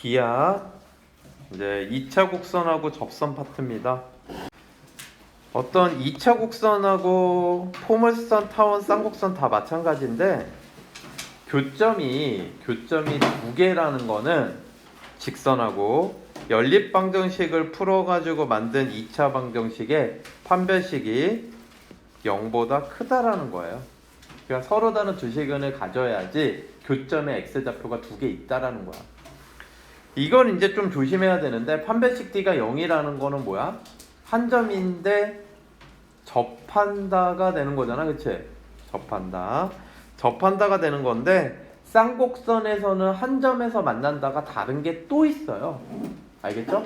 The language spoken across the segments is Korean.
기하 이제 2차 곡선하고 접선 파트입니다. 어떤 2차 곡선하고 포물선, 타원, 쌍곡선 다 마찬가지인데 교점이 두 개라는 거는 직선하고 연립 방정식을 풀어가지고 만든 2차 방정식의 판별식이 0보다 크다라는 거예요. 그러니까 서로 다른 두 시근을 가져야지 교점에 x좌표가 두 개 있다라는 거야. 이건 이제 좀 조심해야 되는데 판별식 D가 0이라는 거는 뭐야? 한 점인데 접한다가 되는 거잖아, 그치? 접한다가 되는 건데 쌍곡선에서는 한 점에서 만난다가 다른 게 또 있어요. 알겠죠?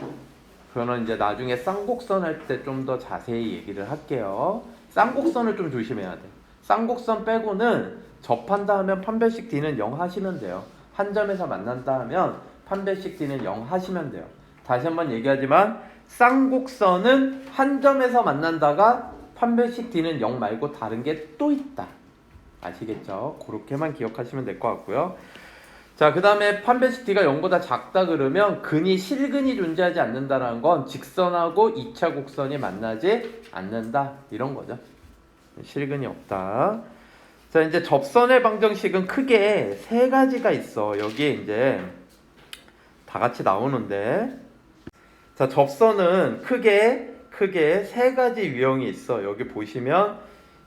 그거는 이제 나중에 쌍곡선 할 때 좀 더 자세히 얘기를 할게요. 쌍곡선을 좀 조심해야 돼. 쌍곡선 빼고는 접한다 하면 판별식 D는 0 하시면 돼요. 한 점에서 만난다 하면 판별식 D는 0 하시면 돼요. 다시 한번 얘기하지만 쌍곡선은 한 점에서 만난다가 판별식 D는 0 말고 다른 게 또 있다. 아시겠죠? 그렇게만 기억하시면 될 것 같고요. 자, 그 다음에 판별식 D가 0보다 작다 그러면 실근이 존재하지 않는다는 건 직선하고 2차 곡선이 만나지 않는다 이런 거죠. 실근이 없다. 자, 이제 접선의 방정식은 크게 세 가지가 있어. 여기에 이제 다 같이 나오는데, 자, 접선은 크게 세 가지 유형이 있어. 여기 보시면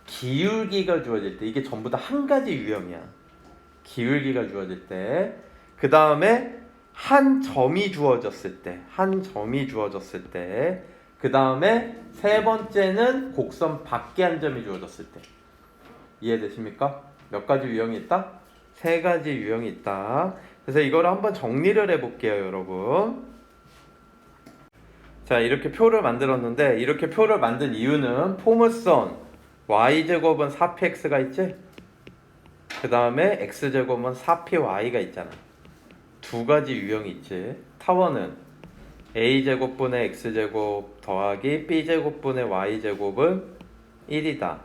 기울기가 주어질 때, 이게 전부 다 한 가지 유형이야. 기울기가 주어질 때, 그 다음에 한 점이 주어졌을 때, 그 다음에 세 번째는 곡선 밖에 한 점이 주어졌을 때. 이해되십니까? 몇 가지 유형이 있다? 세 가지 유형이 있다. 그래서 이거를 한번 정리를 해볼게요, 여러분. 자, 이렇게 표를 만들었는데, 이렇게 표를 만든 이유는 포물선 y제곱은 4px가 있지? 그 다음에 x제곱은 4py가 있잖아. 두 가지 유형이 있지. 타원은 a제곱분의 x제곱 더하기 b제곱분의 y제곱은 1이다.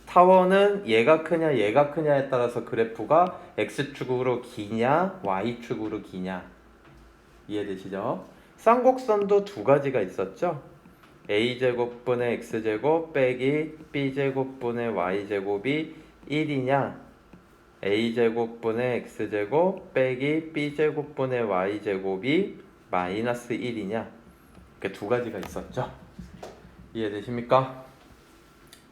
타원은 얘가 크냐에 따라서 그래프가 x축으로 기냐 y축으로 기냐. 이해되시죠? 쌍곡선도 두 가지가 있었죠. a제곱분의 x제곱 빼기 b제곱분의 y제곱이 1이냐, a제곱분의 x제곱 빼기 b제곱분의 y제곱이 마이너스 1이냐. 이렇게 두 가지가 있었죠. 이해되십니까?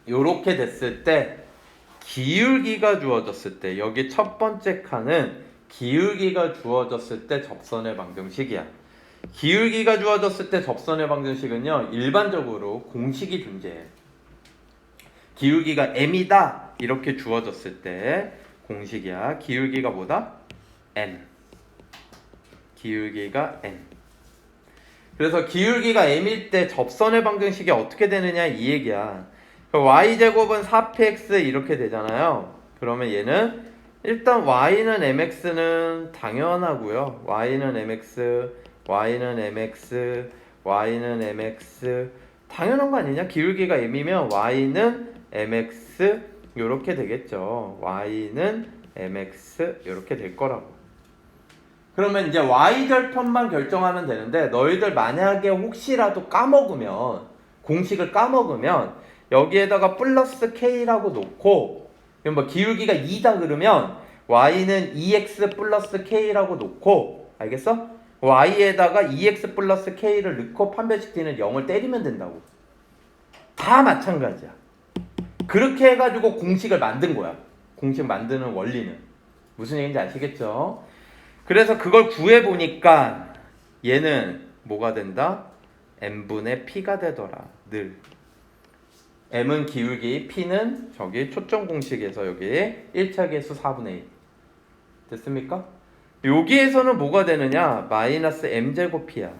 요렇게 됐을 때 기울기가 주어졌을 때, 여기 첫 번째 칸은 기울기가 주어졌을 때 접선의 방정식이야. 기울기가 주어졌을 때 접선의 방정식은요, 일반적으로 공식이 존재해. 기울기가 m이다 이렇게 주어졌을 때 공식이야. 기울기가 뭐다? m. 기울기가 m. 그래서 기울기가 m일 때 접선의 방정식이 어떻게 되느냐 이 얘기야. y제곱은 4px 이렇게 되잖아요. 그러면 얘는 일단 y는 mx는 당연하고요. y는 mx 당연한 거 아니냐? 기울기가 m이면 y는 mx 요렇게 되겠죠. y는 mx 요렇게 될 거라고. 그러면 이제 y절편만 결정하면 되는데, 너희들 만약에 혹시라도 공식을 까먹으면 여기에다가 플러스 k라고 놓고, 뭐 기울기가 2다 그러면 y는 2x 플러스 k라고 놓고, 알겠어? y에다가 2x 플러스 k를 넣고 판별식 D는 0을 때리면 된다고. 다 마찬가지야. 그렇게 해가지고 공식을 만든 거야. 공식 만드는 원리는. 무슨 얘기인지 아시겠죠? 그래서 그걸 구해보니까 얘는 뭐가 된다? m분의 p가 되더라. 늘. m은 기울기, p는 저기 초점 공식에서 여기 1차 계수 4분의 1. 됐습니까? 여기에서는 뭐가 되느냐? 마이너스 m제곱 p야.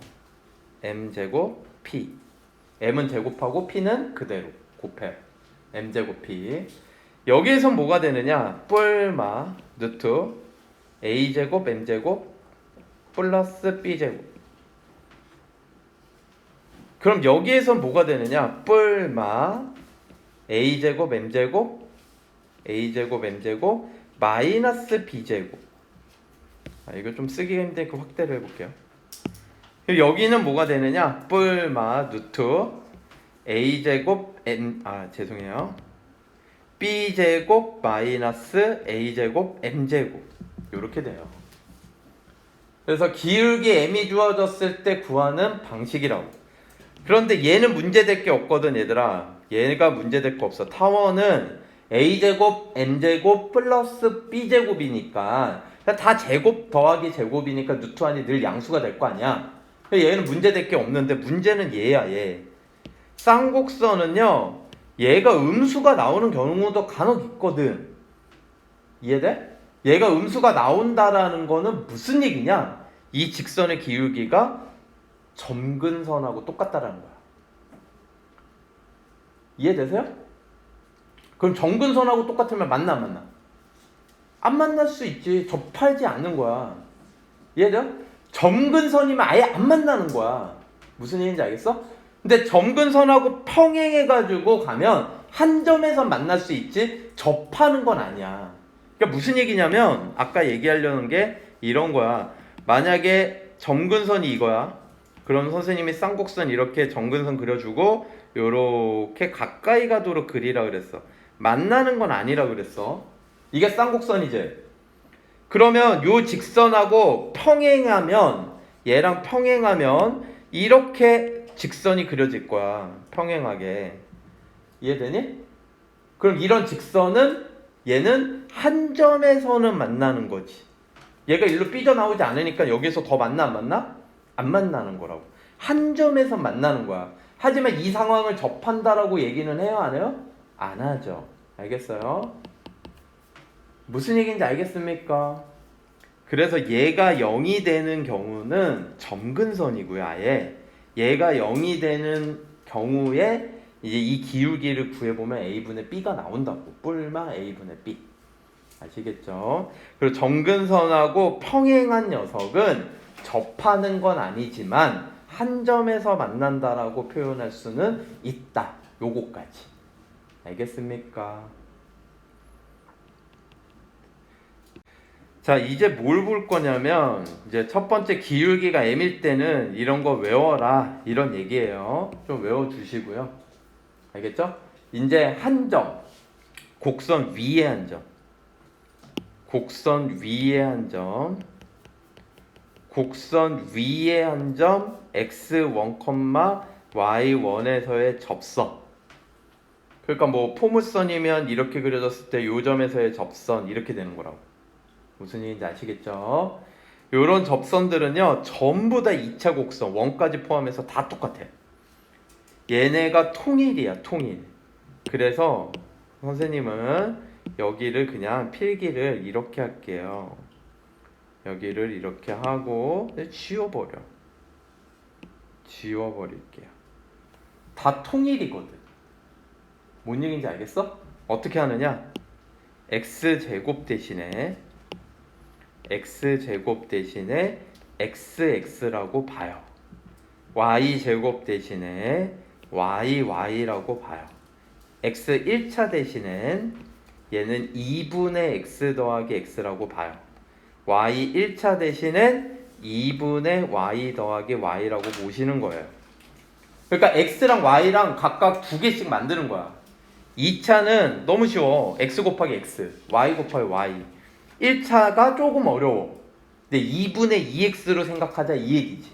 m제곱 p. m은 제곱하고 p는 그대로 곱해. m제곱 p. 여기에선 뭐가 되느냐? 뿔마 루트 a제곱 m제곱 플러스 b제곱. 그럼 여기에선 뭐가 되느냐? 뿔마 a제곱 m제곱 마이너스 b제곱. 이거 좀 쓰기가 힘드니까 확대를 해볼게요. 여기는 뭐가 되느냐? 뿔마 루트 a제곱 n 죄송해요. b제곱 마이너스 a제곱 m제곱 이렇게 돼요. 그래서 기울기 m이 주어졌을 때 구하는 방식이라고. 그런데 얘는 문제될 게 없거든 얘들아. 얘가 문제될 거 없어. 타원은 a제곱 n제곱 플러스 b제곱이니까 다 제곱 더하기 제곱이니까 루트 안이 늘 양수가 될 거 아니야. 얘는 문제될 게 없는데 문제는 얘야 얘. 쌍곡선은요 얘가 음수가 나오는 경우도 간혹 있거든. 이해돼? 얘가 음수가 나온다라는 거는 무슨 얘기냐? 이 직선의 기울기가 점근선하고 똑같다라는 거야. 이해되세요? 그럼 점근선하고 똑같으면 만나 안 만나? 안 만날 수 있지. 접하지 않는 거야. 이해돼요? 점근선이면 아예 안 만나는 거야. 무슨 얘기인지 알겠어? 근데 점근선하고 평행해가지고 가면 한 점에서 만날 수 있지 접하는 건 아니야. 그러니까 무슨 얘기냐면 아까 얘기하려는 게 이런 거야. 만약에 점근선이 이거야. 그럼 선생님이 쌍곡선 이렇게 점근선 그려주고 요렇게 가까이 가도록 그리라 그랬어. 만나는 건 아니라 그랬어. 이게 쌍곡선이지. 그러면 요 직선하고 평행하면 얘랑 평행하면 이렇게 직선이 그려질 거야. 평행하게. 이해되니? 그럼 이런 직선은 얘는 한 점에서는 만나는 거지. 얘가 일로 삐져나오지 않으니까 여기서 더 만나 안 만나? 안 만나는 거라고. 한 점에서 만나는 거야. 하지만 이 상황을 접한다라고 얘기는 해요? 안 해요? 안 하죠. 알겠어요? 무슨 얘기인지 알겠습니까? 그래서 얘가 0이 되는 경우는 점근선이고요. 아예 얘가 0이 되는 경우에 이제 이 기울기를 구해보면 a분의 b가 나온다고. 뿔마 a분의 b. 아시겠죠? 그리고 점근선하고 평행한 녀석은 접하는 건 아니지만 한 점에서 만난다라고 표현할 수는 있다. 요거까지. 알겠습니까? 자, 이제 뭘 볼 거냐면 이제 첫 번째 기울기가 m일 때는 이런 거 외워라 이런 얘기예요. 좀 외워주시고요. 알겠죠? 이제 한 점, 곡선 위에 한 점, 곡선 위에 한 점, 곡선 위에 한 점, x1, y1에서의 접선. 그러니까 뭐 포물선이면 이렇게 그려졌을 때 요 점에서의 접선 이렇게 되는 거라고. 무슨 얘기인지 아시겠죠? 요런 접선들은요 전부 다 2차 곡선 1까지 포함해서 다 똑같아. 얘네가 통일이야. 통일. 그래서 선생님은 여기를 그냥 필기를 이렇게 할게요. 여기를 이렇게 하고 지워버릴게요. 다 통일이거든. 뭔 얘기인지 알겠어? 어떻게 하느냐? x제곱 대신에 xx라고 봐요. y제곱 대신에yy라고 봐요. x 1차 대신엔 얘는 2분의 x 더하기 x라고 봐요. y 1차 대신엔 2분의 y 더하기 y라고 보시는 거예요. 그러니까 x랑 y랑 각각 두 개씩 만드는 거야. 2차는 너무 쉬워. x 곱하기 x, y 곱하기 y. 1차가 조금 어려워. 근데 2분의 2x로 생각하자 이 얘기지.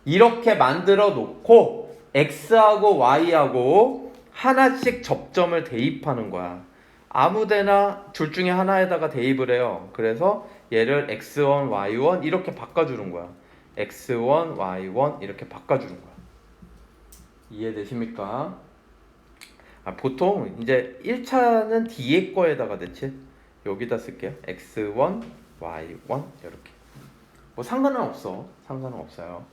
이렇게 만들어 놓고 x하고 y하고 하나씩 접점을 대입하는 거야. 아무데나 둘 중에 하나에다가 대입을 해요. 그래서 얘를 x1, y1 이렇게 바꿔주는 거야. x1, y1 이렇게 바꿔주는 거야. 이해되십니까? 보통 이제 1차는 뒤에 거에다가 대체 여기다 쓸게요. x1, y1 이렇게. 뭐 상관은 없어. 상관은 없어요.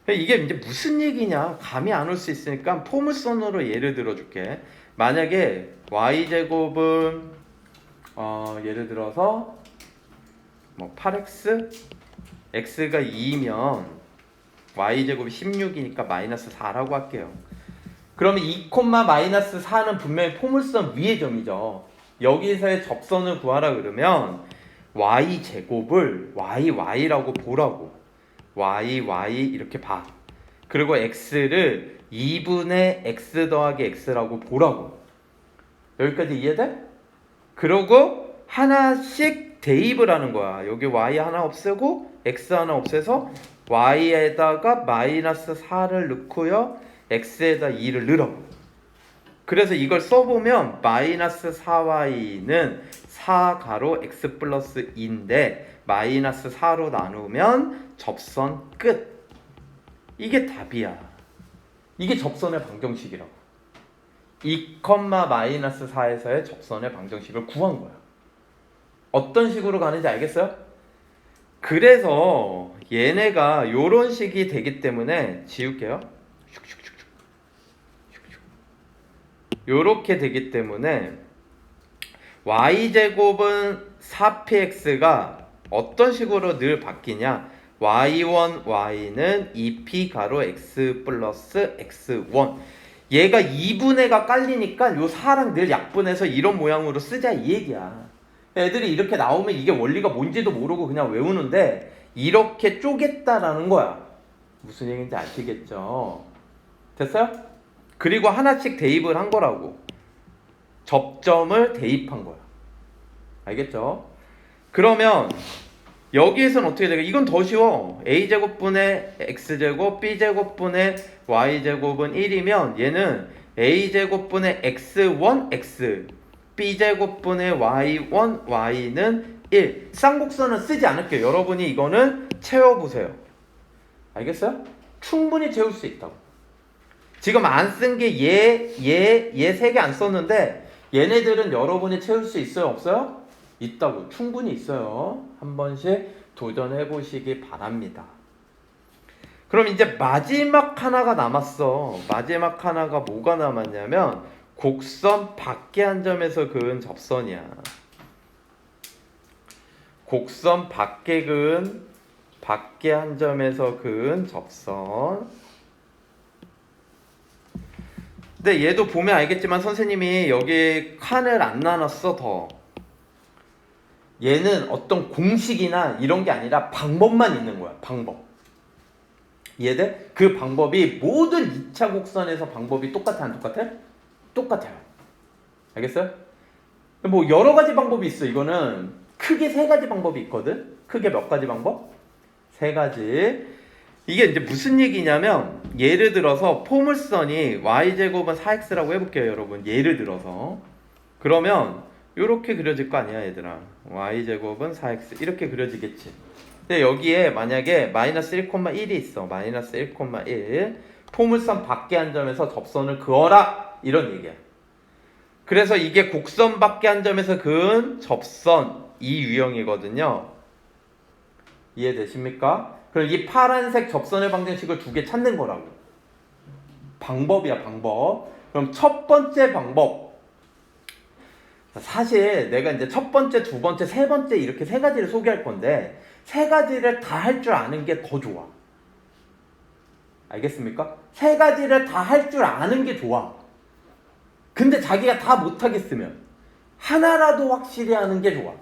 이게 이제 무슨 얘기냐 감이 안 올 수 있으니까 포물선으로 예를 들어줄게. 만약에 y제곱은 예를 들어서 뭐 8x x가 2면 y제곱이 16이니까 마이너스 4라고 할게요. 그러면 2, 마이너스 4는 분명히 포물선 위의 점이죠. 여기서의 접선을 구하라 그러면 y제곱을 y라고 보라고. y 이렇게 봐. 그리고 x를 2분의 x 더하기 x라고 보라고. 여기까지 이해돼? 그러고 하나씩 대입을 하는 거야. 여기 y 하나 없애고 x 하나 없애서 y에다가 마이너스 4를 넣고요. x에다 2를 넣으라고. 그래서 이걸 써보면 마이너스 4y는 4 가로 x 플러스 2인데 마이너스 4로 나누면 접선 끝. 이게 답이야. 이게 접선의 방정식이라고. 2, 마이너스 4에서의 접선의 방정식을 구한 거야. 어떤 식으로 가는지 알겠어요? 그래서 얘네가 요런 식이 되기 때문에 지울게요. 요렇게 되기 때문에 y제곱은 4px가 어떤 식으로 늘 바뀌냐. y1, y는 2p 가로 x 플러스 x1. 얘가 2분의가 깔리니까 요 4랑 늘 약분해서 이런 모양으로 쓰자 이 얘기야. 애들이 이렇게 나오면 이게 원리가 뭔지도 모르고 그냥 외우는데 이렇게 쪼갰다라는 거야. 무슨 얘기인지 아시겠죠? 됐어요? 그리고 하나씩 대입을 한 거라고. 접점을 대입한 거야. 알겠죠? 그러면 여기에서는 어떻게 되겠어? 이건 더 쉬워. a제곱분의 x제곱 b제곱분의 y제곱은 1이면 얘는 a제곱분의 x1 x b제곱분의 y1 y는 1. 쌍곡선은 쓰지 않을게요. 여러분이 이거는 채워보세요. 알겠어요? 충분히 채울 수 있다고. 지금 안 쓴 게 얘 세 개 안 썼는데 얘네들은 여러분이 채울 수 있어요? 없어요? 있다고. 충분히 있어요. 한 번씩 도전해 보시기 바랍니다. 그럼 이제 마지막 하나가 남았어. 마지막 하나가 뭐가 남았냐면 곡선 밖에 한 점에서 그은 접선이야. 곡선 밖에 한 점에서 그은 접선. 근데 얘도 보면 알겠지만 선생님이 여기 칸을 안 나눴어. 더 얘는 어떤 공식이나 이런 게 아니라 방법만 있는 거야. 방법. 이해돼? 그 방법이 모든 2차 곡선에서 방법이 똑같아 안 똑같아? 똑같아요. 알겠어요? 뭐 여러 가지 방법이 있어. 이거는 크게 3가지 방법이 있거든. 크게 몇 가지 방법? 3가지. 이게 이제 무슨 얘기냐면 예를 들어서 포물선이 y제곱은 4x라고 해볼게요. 여러분 예를 들어서 그러면 이렇게 그려질 거 아니야 얘들아. y제곱은 4x 이렇게 그려지겠지. 근데 여기에 만약에 마이너스 1,1이 있어. 마이너스 1,1 포물선 밖에 한 점에서 접선을 그어라 이런 얘기야. 그래서 이게 곡선 밖에 한 점에서 그은 접선 이 유형이거든요. 이해되십니까? 그럼 이 파란색 접선의 방정식을 2개 찾는 거라고. 방법이야 방법. 그럼 첫 번째 방법. 사실 내가 이제 첫 번째, 두 번째, 세 번째 이렇게 3가지를 소개할 건데 3가지를 다 할 줄 아는 게 더 좋아. 알겠습니까? 3가지를 다 할 줄 아는 게 좋아. 근데 자기가 다 못하겠으면 하나라도 확실히 하는 게 좋아.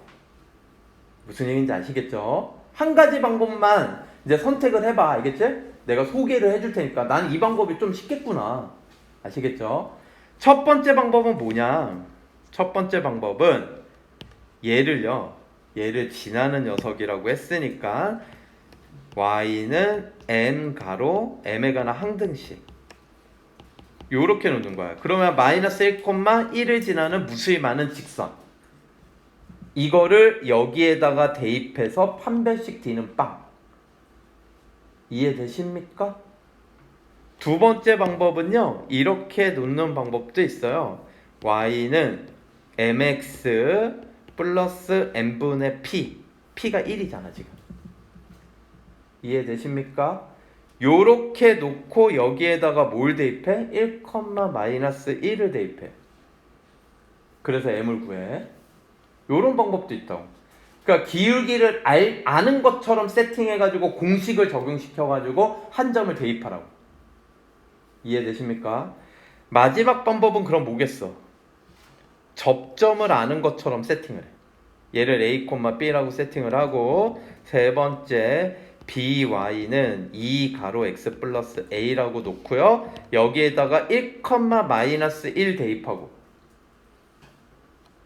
무슨 얘기인지 아시겠죠? 한 가지 방법만 이제 선택을 해봐. 알겠지? 내가 소개를 해줄 테니까 난 이 방법이 좀 쉽겠구나. 아시겠죠? 첫 번째 방법은 뭐냐? 첫 번째 방법은 얘를 지나는 녀석이라고 했으니까 y는 n 가로 m에 관한 항등식 요렇게 놓는 거야. 그러면 마이너스 1,1을 지나는 무수히 많은 직선 이거를 여기에다가 대입해서 판별식 D는 빵. 이해되십니까? 두 번째 방법은요 이렇게 놓는 방법도 있어요. y는 mx 플러스 n분의 p p가 1이잖아 지금. 이해되십니까? 요렇게 놓고 여기에다가 뭘 대입해? 1, 마이너스 1을 대입해. 그래서 m을 구해. 요런 방법도 있다고. 그러니까 기울기를 아는 것처럼 세팅해가지고 공식을 적용시켜가지고 한 점을 대입하라고. 이해되십니까? 마지막 방법은 그럼 뭐겠어? 접점을 아는 것처럼 세팅을 해. 얘를 A, B라고 세팅을 하고 세 번째 by는 2 가로 x 플러스 a라고 놓고요. 여기에다가 1, 마이너스 1 대입하고.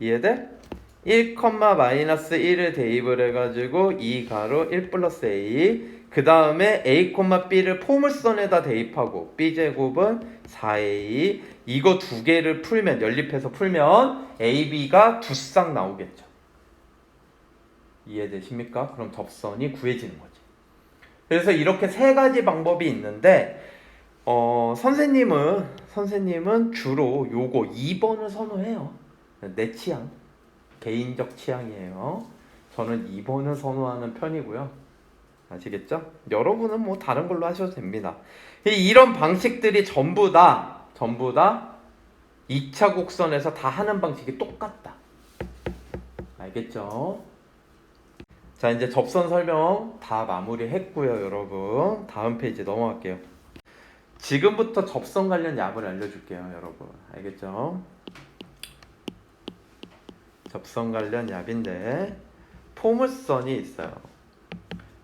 이해돼? 1, 마이너스 1을 대입을 해가지고 2 가로 1 플러스 a, 그 다음에 a, b를 포물선에다 대입하고 b제곱은 4a, 이거 두 개를 풀면, 연립해서 풀면 ab가 두 쌍 나오겠죠. 이해되십니까? 그럼 접선이 구해지는 거지. 그래서 이렇게 세 가지 방법이 있는데 선생님은 주로 요거 2번을 선호해요. 내 취향, 개인적 취향이에요. 저는 2번을 선호하는 편이고요. 아시겠죠? 여러분은 뭐 다른 걸로 하셔도 됩니다. 이런 방식들이 전부 다 2차 곡선에서 다 하는 방식이 똑같다. 알겠죠? 자, 이제 접선 설명 다 마무리했고요, 여러분. 다음 페이지 넘어갈게요. 지금부터 접선 관련 약을 알려줄게요, 여러분. 알겠죠? 접선 관련 약인데 포물선이 있어요.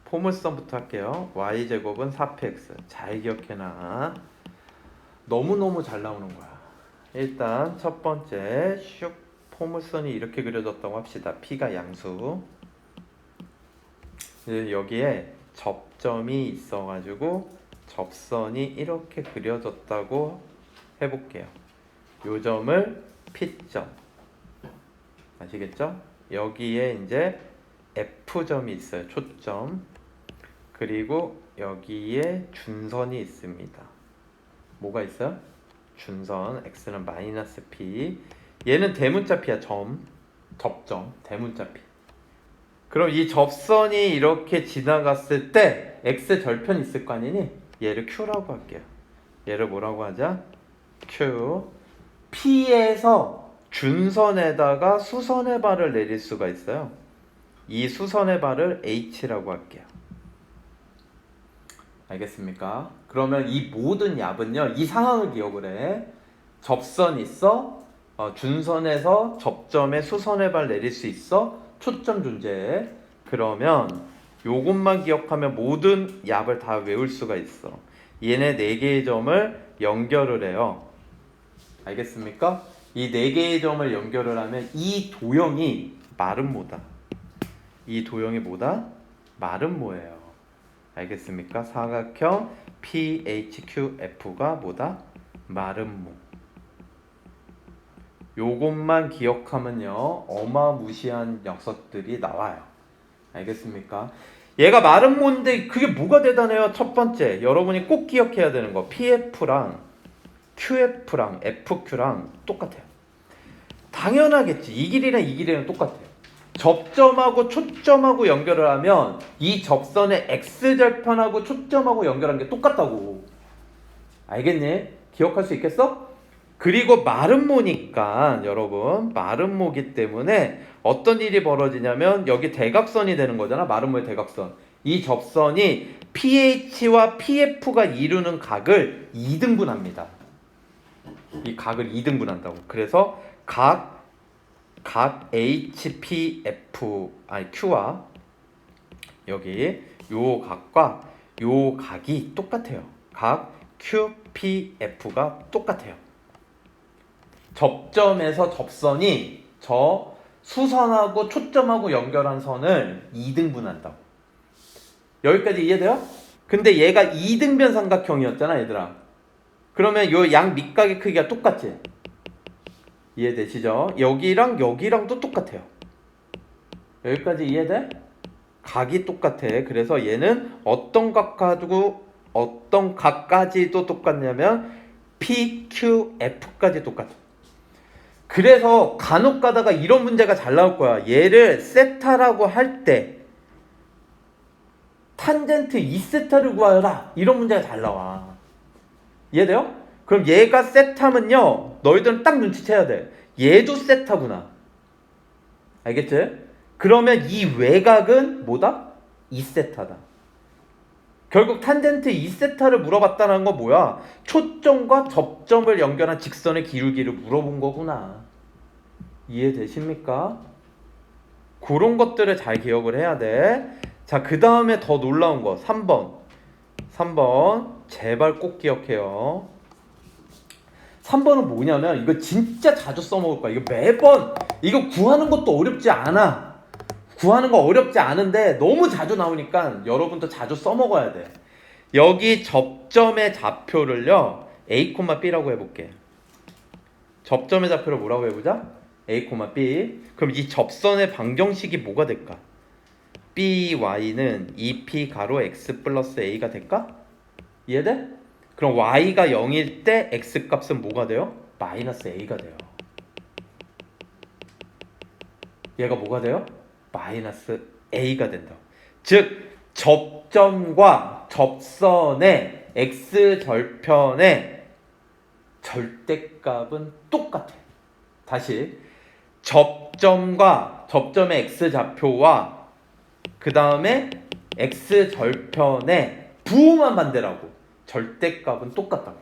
포물선부터 할게요. y제곱은 4px. 잘 기억해놔. 너무너무 잘 나오는 거야. 일단 첫 번째 슉 포물선이 이렇게 그려졌다고 합시다. p가 양수. 여기에 접점이 있어가지고 접선이 이렇게 그려졌다고 해볼게요. 요 점을 P점. 아시겠죠? 여기에 이제 F점이 있어요. 초점. 그리고 여기에 준선이 있습니다. 뭐가 있어요? 준선. X는 마이너스 P. 얘는 대문자 P야. 접점. 대문자 P. 그럼 이 접선이 이렇게 지나갔을 때 X 절편 있을 거 아니니? 얘를 Q라고 할게요. 얘를 뭐라고 하자? Q. P에서 준선에다가 수선의 발을 내릴 수가 있어요. 이 수선의 발을 H라고 할게요. 알겠습니까? 그러면 이 모든 얍은요, 이 상황을 기억을 해. 접선 있어. 준선에서 접점에 수선의 발 내릴 수 있어. 초점 존재해. 그러면 요것만 기억하면 모든 얍을 다 외울 수가 있어. 얘네 4개의 점을 연결을 해요. 알겠습니까? 이 4개의 점을 연결을 하면 이 도형이 마름모다. 이 도형이 뭐다? 마름모예요. 알겠습니까? 사각형 PHQF가 뭐다? 마름모. 요것만 기억하면요, 어마무시한 녀석들이 나와요. 알겠습니까? 얘가 마름모인데 그게 뭐가 대단해요? 첫 번째, 여러분이 꼭 기억해야 되는 거, PF랑 QF랑 FQ랑 똑같아요. 당연하겠지. 이 길이랑 이 길이랑 똑같아요. 접점하고 초점하고 연결을 하면 이 접선의 X절편하고 초점하고 연결한 게 똑같다고. 알겠니? 기억할 수 있겠어? 그리고 마름모니까 여러분, 마름모기 때문에 어떤 일이 벌어지냐면 여기 대각선이 되는 거잖아. 마름모의 대각선. 이 접선이 PH와 PF가 이루는 각을 2등분합니다. 이 각을 2등분한다고. 그래서 각 HPF Q와 여기 요 각과 요 각이 똑같아요. 각 QPF가 똑같아요. 접점에서 접선이 저 수선하고 초점하고 연결한 선을 2등분한다고. 여기까지 이해돼요? 근데 얘가 2등변 삼각형이었잖아, 얘들아. 그러면 요 양 밑각의 크기가 똑같지? 이해되시죠? 여기랑 여기랑도 똑같아요. 여기까지 이해돼? 각이 똑같아. 그래서 얘는 어떤 각까지도 똑같냐면 PQF까지 똑같아. 그래서 간혹 가다가 이런 문제가 잘 나올 거야. 얘를 세타라고 할 때 탄젠트 2세타를 구하여라. 이런 문제가 잘 나와. 이해돼요? 그럼 얘가 세타면요, 너희들은 딱 눈치채야 돼. 얘도 세타구나. 알겠지? 그러면 이 외곽은 뭐다? 2세타다. 결국 탄젠트 2세타를 물어봤다는 건 뭐야? 초점과 접점을 연결한 직선의 기울기를 물어본 거구나. 이해되십니까? 그런 것들을 잘 기억을 해야 돼. 자, 그 다음에 더 놀라운 거 3번 제발 꼭 기억해요. 3번은 뭐냐면 이거 진짜 자주 써먹을 거야. 이거 매번 이거 구하는 것도 어렵지 않아. 구하는 거 어렵지 않은데 너무 자주 나오니까 여러분도 자주 써먹어야 돼. 여기 접점의 좌표를요 A, B라고 해볼게. 접점의 좌표를 뭐라고 해보자? A, B. 그럼 이 접선의 방정식이 뭐가 될까? BY는 2P 가로 X 플러스 A가 될까? 이해돼? 그럼 Y가 0일 때 X 값은 뭐가 돼요? 마이너스 A가 돼요. 얘가 뭐가 돼요? 마이너스 A가 된다. 즉 접점과 접선의 X절편의 절대값은 똑같아. 다시 접점과 접점의 X좌표와 그 다음에 X절편의 부호만 반대라고. 절대값은 똑같다고.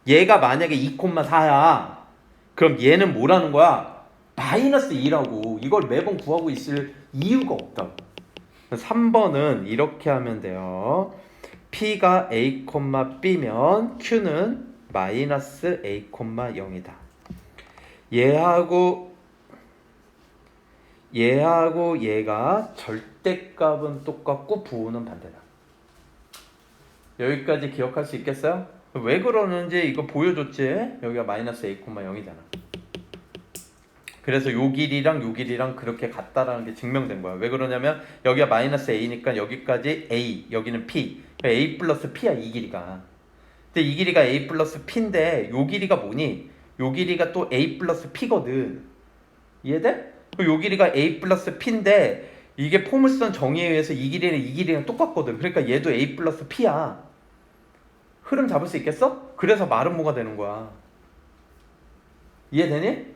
얘가 만약에 2,4야 그럼 얘는 뭐라는 거야? 마이너스 2라고. 이걸 매번 구하고 있을 이유가 없다고. 3번은 이렇게 하면 돼요. P가 A, B면 Q는 마이너스 A, 0이다. 얘하고 얘가 절대값은 똑같고 부호는 반대다. 여기까지 기억할 수 있겠어요? 왜 그러는지 이거 보여줬지? 여기가 마이너스 A, 0이잖아. 그래서 요 길이랑 그렇게 같다라는 게 증명된 거야. 왜 그러냐면 여기가 마이너스 A니까 여기까지 A, 여기는 P. A 플러스 P야 이 길이가. 근데 이 길이가 A 플러스 P인데 요 길이가 뭐니? 요 길이가 또 A 플러스 P거든. 이해돼? 요 길이가 A 플러스 P인데 이게 포물선 정의에 의해서 이 길이랑 똑같거든. 그러니까 얘도 A 플러스 P야. 흐름 잡을 수 있겠어? 그래서 마름모가 되는 거야. 이해되니?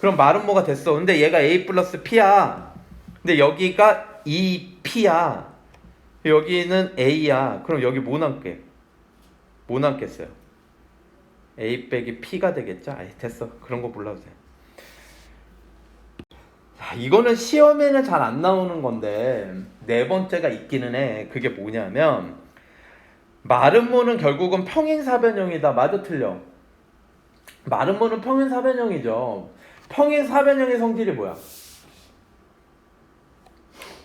그럼 마름모가 됐어. 근데 얘가 A 플러스 P야. 근데 여기가 2P야. 여기는 A야. 그럼 여기 뭐 남게? 뭐 남겠어요? A 빼기 P가 되겠죠? 아이 됐어. 그런 거 몰라도 돼. 자, 이거는 시험에는 잘 안 나오는 건데 네 번째가 있기는 해. 그게 뭐냐면 마름모는 결국은 평행사변형이다. 맞아 틀려? 마름모는 평행사변형이죠. 평행사변형의 성질이 뭐야?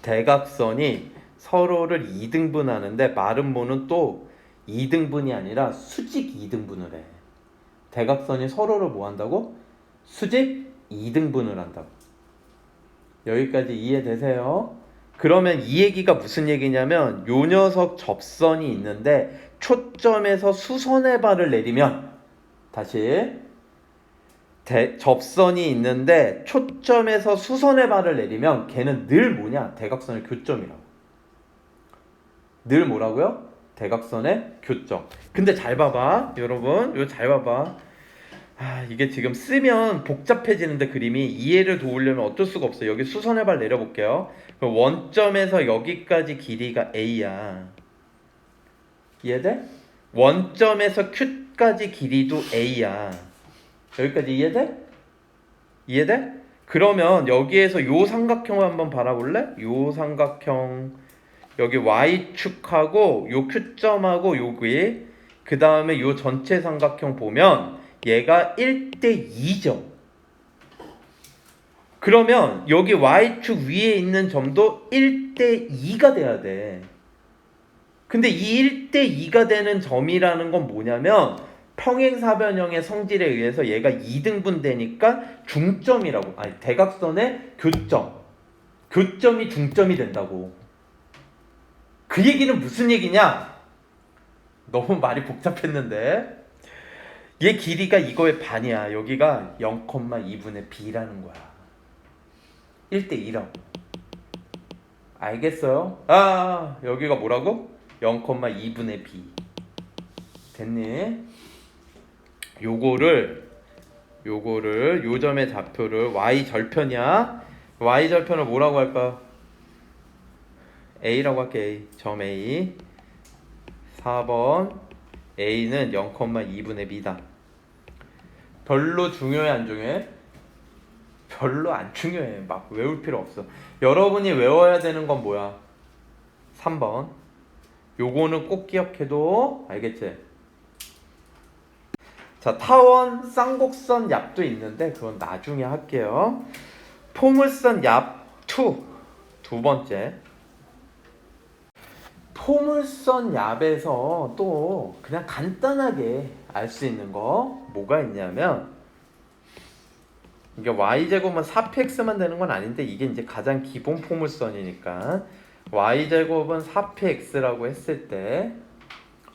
대각선이 서로를 2등분하는데 마름모는 또 2등분이 아니라 수직 2등분을 해. 대각선이 서로를 뭐 한다고? 수직 2등분을 한다고. 여기까지 이해되세요? 그러면 이 얘기가 무슨 얘기냐면 요 녀석 접선이 있는데 초점에서 수선의 발을 내리면 다시 접선이 있는데 초점에서 수선의 발을 내리면 걔는 늘 뭐냐? 대각선의 교점이라고. 늘 뭐라고요? 대각선의 교점. 근데 잘 봐봐 여러분, 이거 잘 봐봐. 이게 지금 쓰면 복잡해지는데 그림이 이해를 도우려면 어쩔 수가 없어요. 여기 수선의 발 내려볼게요. 원점에서 여기까지 길이가 A야. 이해돼? 원점에서 Q까지 길이도 A야. 여기까지 이해돼? 이해돼? 그러면 여기에서 요 삼각형을 한번 바라볼래? 요 삼각형 여기 Y축하고 요 Q점하고 여기 그 다음에 요 전체 삼각형 보면 얘가 1대2죠. 그러면 여기 Y축 위에 있는 점도 1대2가 돼야 돼. 근데 이 1대2가 되는 점이라는 건 뭐냐면 평행사변형의 성질에 의해서 얘가 2등분 되니까 중점이라고. 아니 대각선의 교점. 교점이 중점이 된다고. 그 얘기는 무슨 얘기냐? 너무 말이 복잡했는데 얘 길이가 이거의 반이야. 여기가 0,2분의 b라는 거야. 1대2라고. 알겠어요? 여기가 뭐라고? 0,2분의 b. 됐니? 요거를 요 점의 좌표를 y절편이야. y절편을 뭐라고 할까? a라고 할게. A. 점 A. 4번 a는 0,2분의 b다. 별로 중요해 안 중요해? 별로 안 중요해. 막 외울 필요 없어. 여러분이 외워야 되는 건 뭐야? 3번. 요거는 꼭 기억해도 알겠지? 자, 타원 쌍곡선 얍도 있는데 그건 나중에 할게요. 포물선 얍2 두 번째. 포물선 얍에서 또 그냥 간단하게 알 수 있는 거 뭐가 있냐면, 이게 y제곱은 4px만 되는 건 아닌데 이게 이제 가장 기본 포물선이니까 y제곱은 4px라고 했을 때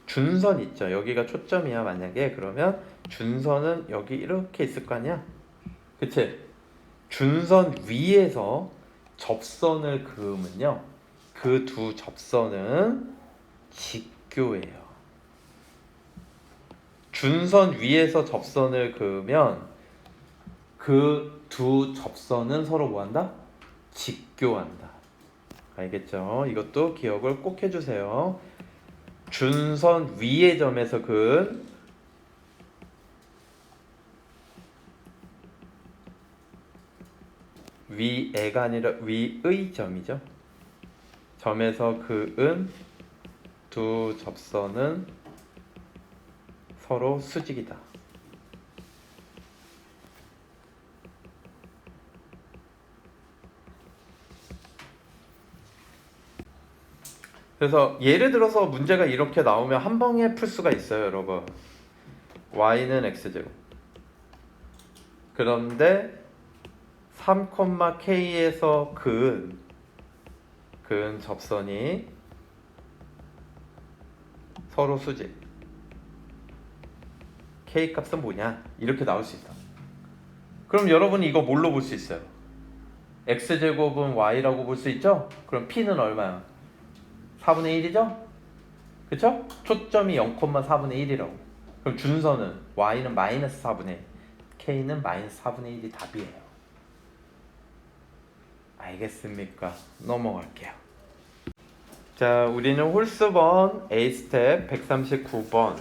준선 있죠. 여기가 초점이야 만약에. 그러면 준선은 여기 이렇게 있을 거 아니야. 그치? 준선 위에서 접선을 그으면요, 그 두 접선은 직교예요. 준선 위에서 접선을 그으면 그 두 접선은 서로 뭐한다? 직교한다. 알겠죠? 이것도 기억을 꼭 해주세요. 준선 위의 점에서 그은 위에가 아니라 위의 점이죠. 점에서 그은 두 접선은 서로 수직이다. 그래서 예를 들어서 문제가 이렇게 나오면 한 방에 풀 수가 있어요, 여러분. y는 x제곱. 그런데 3,k에서 그은 접선이 서로 수직. k 값은 뭐냐? 이렇게 나올 수 있다. 그럼 여러분이 이거 뭘로 볼 수 있어요? x제곱은 y라고 볼 수 있죠? 그럼 p는 얼마야? 4분의 1이죠? 그쵸? 초점이 0,4분의 1이라고. 그럼 준선은 y는 마이너스 4분의 1, k는 마이너스 4분의 1이 답이에요. 알겠습니까? 넘어갈게요. 자, 우리는 홀수번 A 스텝 139번.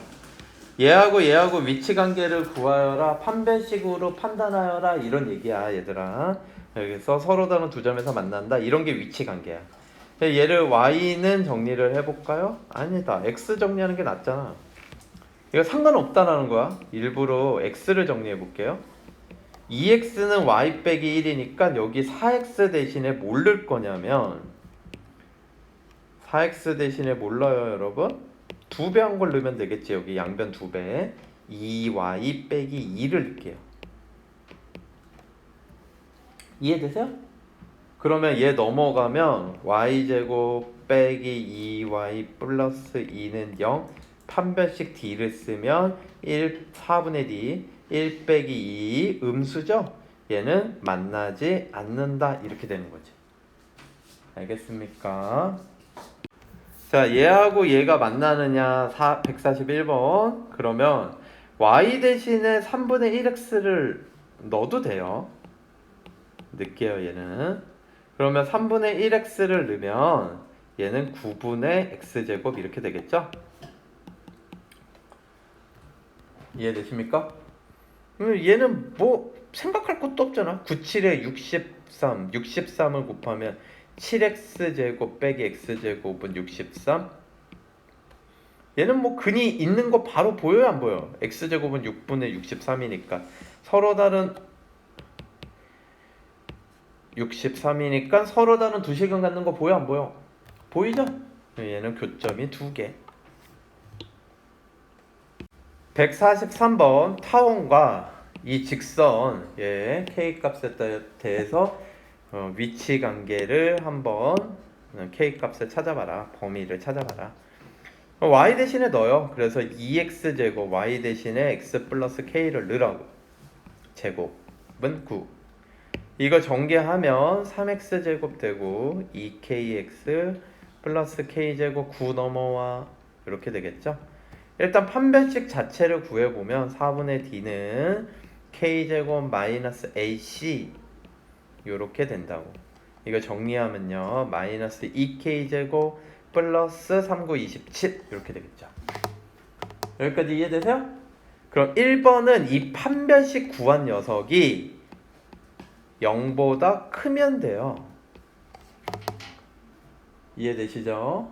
얘하고 위치 관계를 구하여라, 판별식으로 판단하여라, 이런 얘기야 얘들아. 여기서 서로 다른 두 점에서 만난다, 이런 게 위치 관계야. 얘를 y는 정리를 해볼까요? 아니다, x 정리하는 게 낫잖아. 이거 상관없다라는 거야. 일부러 x를 정리해 볼게요. 2x는 y 빼기 1이니까 여기 4x 대신에 뭘 넣을 거냐면, 4x 대신에 뭘 넣어요 여러분? 2배 한 걸 넣으면 되겠지. 여기 양변 2배 2y 빼기 2를 넣을게요. 이해되세요? 그러면 얘 넘어가면 y제곱 빼기 2y 플러스 2는 0, 판별식 d를 쓰면 4분의 d, 1 빼기 2 음수죠? 얘는 만나지 않는다, 이렇게 되는 거지. 알겠습니까? 자, 얘하고 얘가 만나느냐, 141번. 그러면 y 대신에 3분의 1x를 넣어도 돼요. 넣을게요 얘는. 그러면 3분의 1x를 넣으면 얘는 9분의 x제곱 이렇게 되겠죠? 이해되십니까? 얘는 뭐 생각할 것도 없잖아. 97에 63, 63을 곱하면 7x제곱 빼기 x제곱은 63. 얘는 뭐 근이 있는 거 바로 보여요, 안 보여? x제곱은 6분의 63이니까 서로 다른 63이니까 서로 다른 두 식은 갖는 거 보여, 안 보여? 보이죠? 얘는 교점이 2개. 143번 타원과 이 직선, 예, k 값에 대해서 위치 관계를 한번 k 값을 찾아봐라. 범위를 찾아봐라. y 대신에 넣어요. 그래서 2x제곱 y 대신에 x 플러스 k를 넣으라고. 제곱은 9. 이거 전개하면 3x제곱 되고 2kx 플러스 k제곱 9 넘어와, 이렇게 되겠죠. 일단 판별식 자체를 구해보면 4분의 d는 k제곱 마이너스 ac 이렇게 된다고. 이거 정리하면요, 마이너스 2k제곱 플러스 39, 27 이렇게 되겠죠. 여기까지 이해되세요? 그럼 1번은 이 판별식 구한 녀석이 0보다 크면 돼요. 이해되시죠?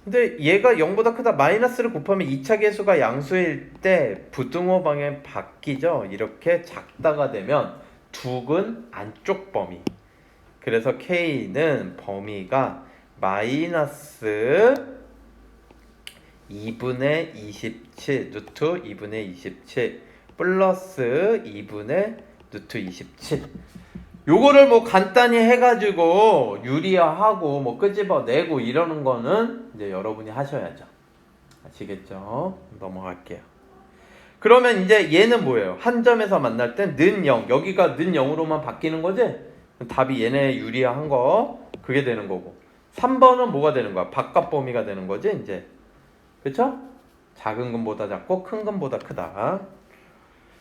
근데 얘가 0보다 크다 마이너스를 곱하면 2차 계수가 양수일 때 부등호 방향 바뀌죠. 이렇게 작다가 되면 둑은 안쪽 범위. 그래서 K는 범위가 마이너스 2분의 27 루트 2분의 27 플러스 2분의 루트 27. 요거를 뭐 간단히 해가지고 유리화하고 뭐 끄집어내고 이러는 거는 이제 여러분이 하셔야죠. 아시겠죠? 넘어갈게요. 그러면 이제 얘는 뭐예요? 한 점에서 만날 땐 는 0. 여기가 는 0으로만 바뀌는 거지? 답이 얘네 유리화한 거 그게 되는 거고. 3번은 뭐가 되는 거야? 바깥 범위가 되는 거지 이제. 그쵸? 작은 근보다 작고 큰 근보다 크다.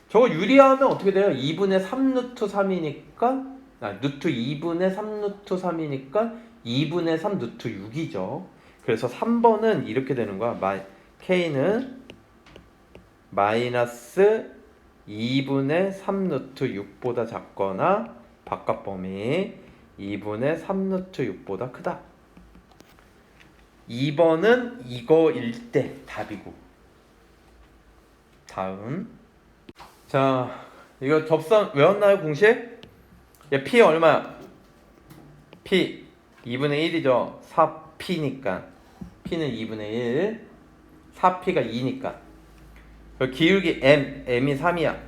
저거 유리화하면 어떻게 돼요? 2분의 3 루트 3이니까 루트 2분의 3 루트 3이니까 2분의 3 루트 6이죠. 그래서 3번은 이렇게 되는 거야. K는 마이너스 2분의 3 루트 6보다 작거나 바깥 범위 2분의 3 루트 6보다 크다. 2번은 이거일 때 답이고. 다음. 자, 이거 접선 외웠나요? 공식? 얘 P 얼마야? P 2분의 1이죠. 4P니까 P는 2분의 1 4P가 2니까 기울기 M이 3이야.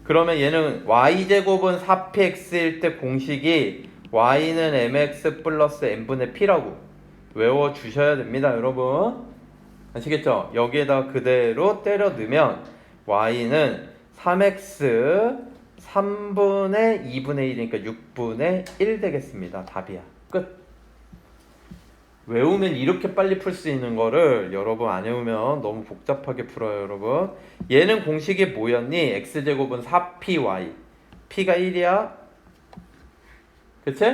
그러면 얘는 Y제곱은 4PX일 때 공식이 Y는 MX 플러스 N분의 P라고 외워주셔야 됩니다. 여러분 아시겠죠? 여기에다 그대로 때려 넣으면 Y는 3X 3분의 2분의 1이니까 6분의 1 되겠습니다. 답이야. 끝. 외우면 이렇게 빨리 풀 수 있는 거를 여러분 안 외우면 너무 복잡하게 풀어요. 여러분 얘는 공식이 뭐였니? X제곱은 4PY P가 1이야. 그치?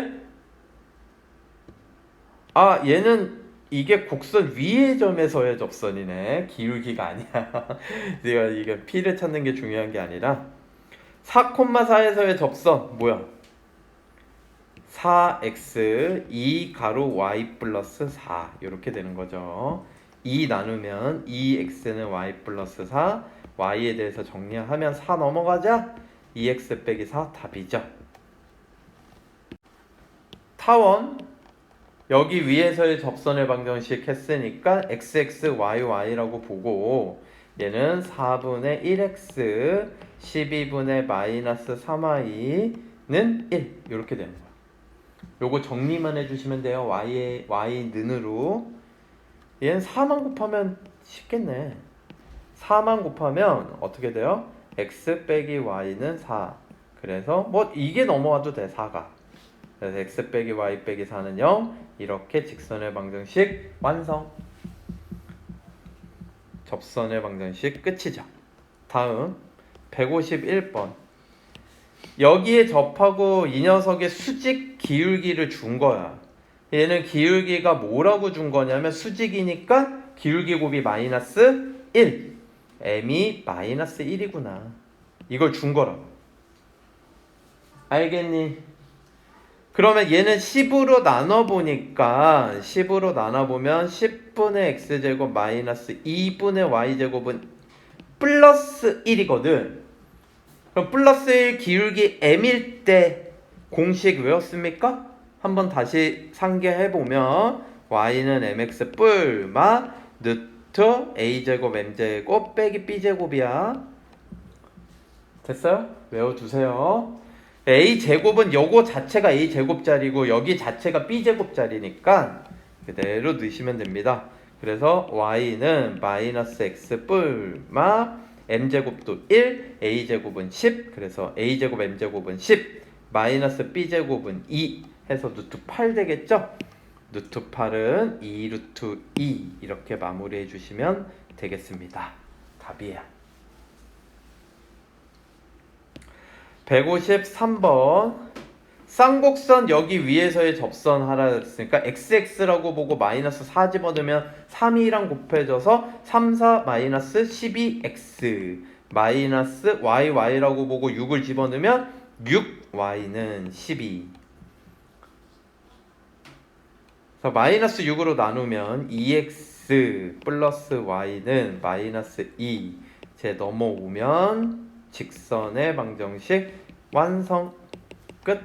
아 얘는 이게 곡선 위의 점에서의 접선이네. 기울기가 아니야. 내가 이게 P를 찾는 게 중요한 게 아니라 4,4에서의 접선 뭐야? 4x 2 가로 y 플러스 4 이렇게 되는 거죠. 2 나누면 2x는 y 플러스 4 y에 대해서 정리하면 4 넘어가자 2x 빼기 4 답이죠. 타원 여기 위에서의 접선의 방정식 했으니까 xxyy라고 보고 얘는 4분의 1x 12분의 마이너스 3y는 1 이렇게 되는 거야. 요거 정리만 해주시면 돼요. y는으로 얘는 4만 곱하면 쉽겠네. 4만 곱하면 어떻게 돼요? x 빼기 y는 4. 그래서 뭐 이게 넘어와도 돼. 4가. 그래서 x 빼기 y 빼기 4는 0. 이렇게 직선의 방정식 완성. 접선의 방정식 끝이죠. 다음 151번. 여기에 접하고 이 녀석의 수직 기울기를 준 거야. 얘는 기울기가 뭐라고 준 거냐면 수직이니까 기울기 곱이 마이너스 1. m이 마이너스 1이구나. 이걸 준 거라고. 알겠니? 그러면 얘는 10으로 나눠보니까 10으로 나눠보면 10분의 x제곱 마이너스 2분의 y제곱은 플러스 1이거든. 그럼 플러스 1 기울기 m일 때 공식 외웠습니까? 한번 다시 상기해보면 y는 mx 뿔마 루트 a제곱 m제곱 빼기 b제곱이야. 됐어요? 외워두세요. a제곱은 요거 자체가 a제곱짜리고 여기 자체가 b제곱짜리니까 그대로 넣으시면 됩니다. 그래서 y는 마이너스 x 뿔마 m제곱도 1, a제곱은 10, 그래서 a제곱 m제곱은 10, 마이너스 b제곱은 2 해서 루트 8 되겠죠? 루트 8은 2 루트 2 이렇게 마무리해 주시면 되겠습니다. 답이야. 153번 쌍곡선 여기 위에서의 접선 하라 했으니까 xx라고 보고 마이너스 4 집어넣으면 3이랑 곱해져서 3, 4 마이너스 12x 마이너스 y라고 보고 6을 집어넣으면 6y는 12. 그래서 마이너스 6으로 나누면 2x 플러스 y는 마이너스 2. 제 넘어오면 직선의 방정식 완성. 끝.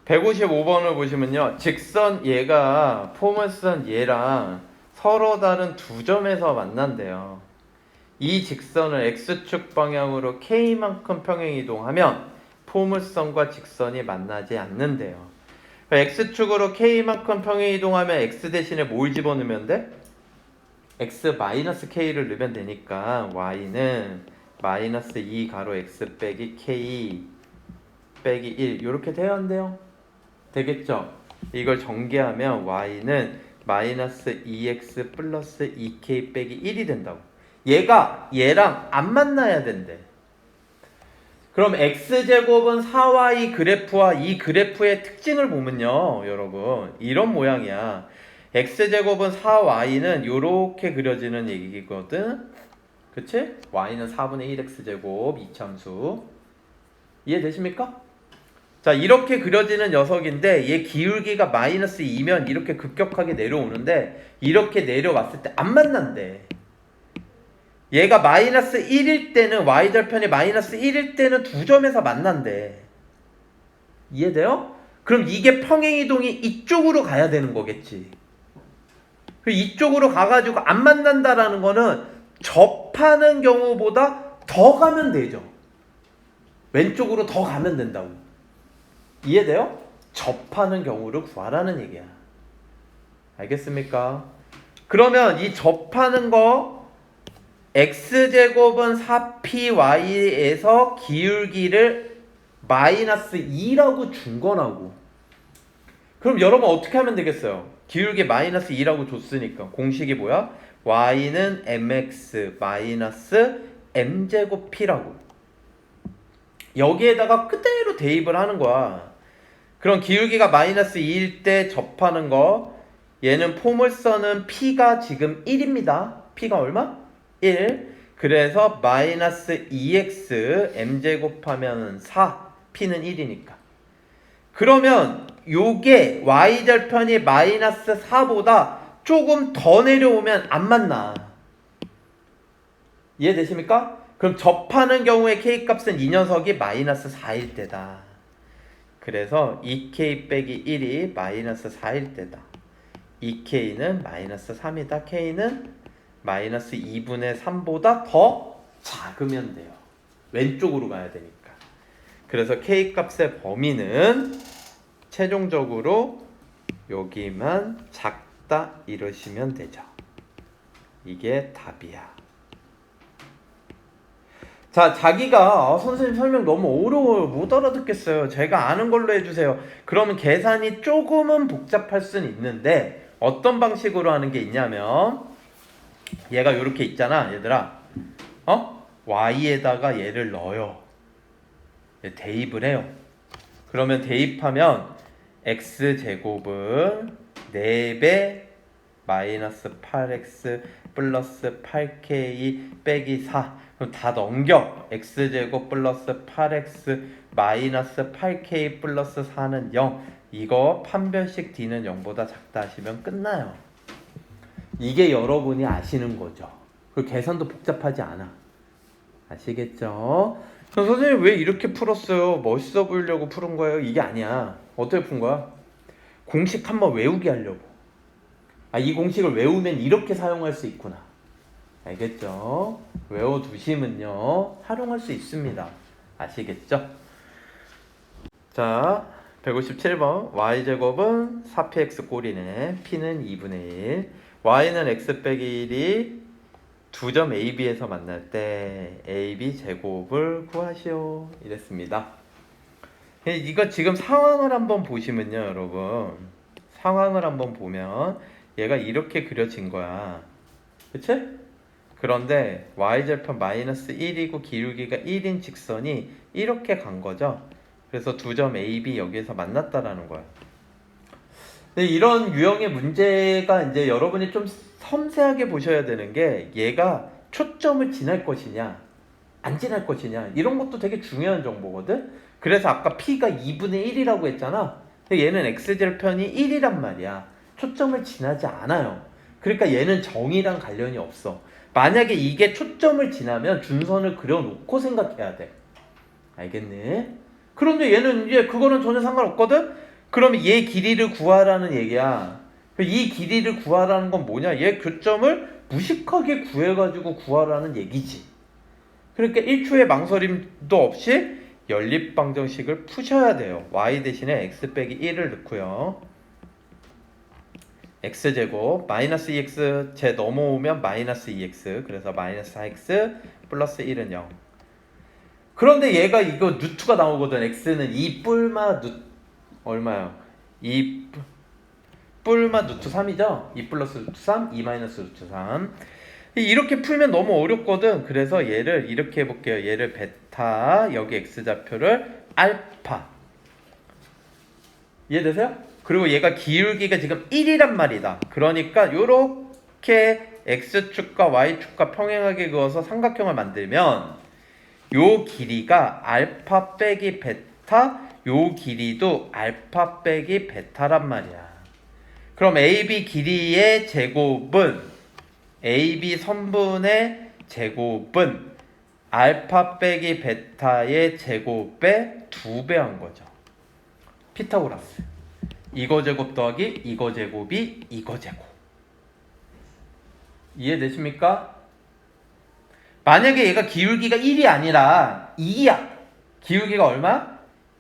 155번을 보시면요. 직선 얘가 포물선 얘랑 서로 다른 두 점에서 만난대요. 이 직선을 x축 방향으로 k만큼 평행이동하면 포물선과 직선이 만나지 않는데요. x축으로 k만큼 평행이동하면 x 대신에 뭘 집어넣으면 돼? x-k를 넣으면 되니까 y는 마이너스 2 가로 x 빼기 k 빼기 1 이렇게 돼야 한대요. 되겠죠? 이걸 전개하면 y는 마이너스 2x 플러스 2k 빼기 1이 된다고. 얘가 얘랑 안 만나야 된대. 그럼 x제곱은 4y 그래프와 이 그래프의 특징을 보면요, 여러분 이런 모양이야. x제곱은 4y는 요렇게 그려지는 얘기거든. 그치? y는 4분의 1x제곱 이참수. 이해되십니까? 자, 이렇게 그려지는 녀석인데 얘 기울기가 마이너스 2면 이렇게 급격하게 내려오는데 이렇게 내려왔을 때 안 만난대. 얘가 마이너스 1일 때는 y절편이 마이너스 1일 때는 두 점에서 만난대. 이해돼요? 그럼 이게 평행이동이 이쪽으로 가야 되는 거겠지. 이쪽으로 가가지고 안 만난다라는 거는 접하는 경우보다 더 가면 되죠. 왼쪽으로 더 가면 된다고. 이해돼요? 접하는 경우를 구하라는 얘기야. 알겠습니까? 그러면 이 접하는 거 x제곱은 4py에서 기울기를 마이너스 2라고 준 거라고. 그럼 여러분 어떻게 하면 되겠어요? 기울기 마이너스 2라고 줬으니까 공식이 뭐야? y는 mx 마이너스 m제곱 p라고. 여기에다가 그대로 대입을 하는 거야. 그럼 기울기가 마이너스 2일 때 접하는 거, 얘는 포물선은 p가 지금 1입니다. p가 얼마? 1. 그래서 마이너스 2x m제곱하면 4, p는 1이니까. 그러면 요게 y절편이 마이너스 4보다 조금 더 내려오면 안 만나. 이해되십니까? 그럼 접하는 경우에 k값은 이 녀석이 마이너스 4일 때다. 그래서 2k 빼기 1이 마이너스 4일 때다. 2k는 마이너스 3이다. k는 마이너스 2분의 3보다 더 작으면 돼요. 왼쪽으로 가야 되니까. 그래서 k값의 범위는 최종적으로 여기만 작다 이러시면 되죠. 이게 답이야. 자, 자기가 선생님 설명 너무 어려워요. 못 알아듣겠어요. 제가 아는 걸로 해주세요. 그러면 계산이 조금은 복잡할 수는 있는데 어떤 방식으로 하는 게 있냐면 얘가 이렇게 있잖아, 얘들아. y에다가 얘를 넣어요. 대입을 해요. 그러면 대입하면 x제곱은 4배 마이너스 8x 플러스 8k 빼기 4. 그럼 다 넘겨. x제곱 플러스 8x 마이너스 8k 플러스 4는 0. 이거 판별식 d는 0보다 작다 하시면 끝나요. 이게 여러분이 아시는 거죠. 그 계산도 복잡하지 않아. 아시겠죠? 선생님 왜 이렇게 풀었어요? 멋있어 보이려고 푸는 거예요? 이게 아니야. 어떻게 푼 거야? 공식 한번 외우게 하려고. 이 공식을 외우면 이렇게 사용할 수 있구나. 알겠죠? 외워두시면요 활용할 수 있습니다. 아시겠죠? 자, 157번 y제곱은 4px 꼴이네. p는 2분의 1. y는 x 빼기 1이 두 점 AB에서 만날 때 AB 제곱을 구하시오. 이랬습니다. 이거 지금 상황을 한번 보시면요, 여러분. 상황을 한번 보면 얘가 이렇게 그려진 거야. 그치? 그런데 y절편 마이너스 1이고 기울기가 1인 직선이 이렇게 간 거죠. 그래서 두 점 AB 여기에서 만났다라는 거야. 근데 이런 유형의 문제가 이제 여러분이 좀 섬세하게 보셔야 되는 게 얘가 초점을 지날 것이냐 안 지날 것이냐 이런 것도 되게 중요한 정보거든. 그래서 아까 P가 2분의 1이라고 했잖아. 근데 얘는 x절편이 1이란 말이야. 초점을 지나지 않아요. 그러니까 얘는 정의랑 관련이 없어. 만약에 이게 초점을 지나면 준선을 그려놓고 생각해야 돼. 알겠니? 그런데 얘는 이제 그거는 전혀 상관없거든? 그러면 얘 길이를 구하라는 얘기야. 이 길이를 구하라는 건 뭐냐? 얘 교점을 무식하게 구해가지고 구하라는 얘기지. 그러니까 1초의 망설임도 없이 연립방정식을 푸셔야 돼요. y 대신에 x 빼기 1을 넣고요. x제곱 마이너스 2x 제 넘어오면 마이너스 2x 그래서 마이너스 4x 플러스 1은 0. 그런데 얘가 이거 루트가 나오거든. x는 2 뿔마 루트 얼마요? 2 뿔마 루트 3이죠? 2 플러스 루트 3, 2 마이너스 루트 3. 이렇게 풀면 너무 어렵거든. 그래서 얘를 이렇게 해볼게요. 얘를 베타, 여기 x좌표를 알파. 이해되세요? 그리고 얘가 기울기가 지금 1이란 말이다. 그러니까 요렇게 x축과 y축과 평행하게 그어서 삼각형을 만들면 요 길이가 알파 빼기 베타, 요 길이도 알파 빼기 베타란 말이야. 그럼 AB 길이의 제곱은 AB 선분의 제곱은 알파 빼기 베타의 제곱의 2배 한 거죠. 피타고라스. 이거 제곱 더하기 이거 제곱이 이거 제곱. 이해되십니까? 만약에 얘가 기울기가 1이 아니라 2야. 기울기가 얼마?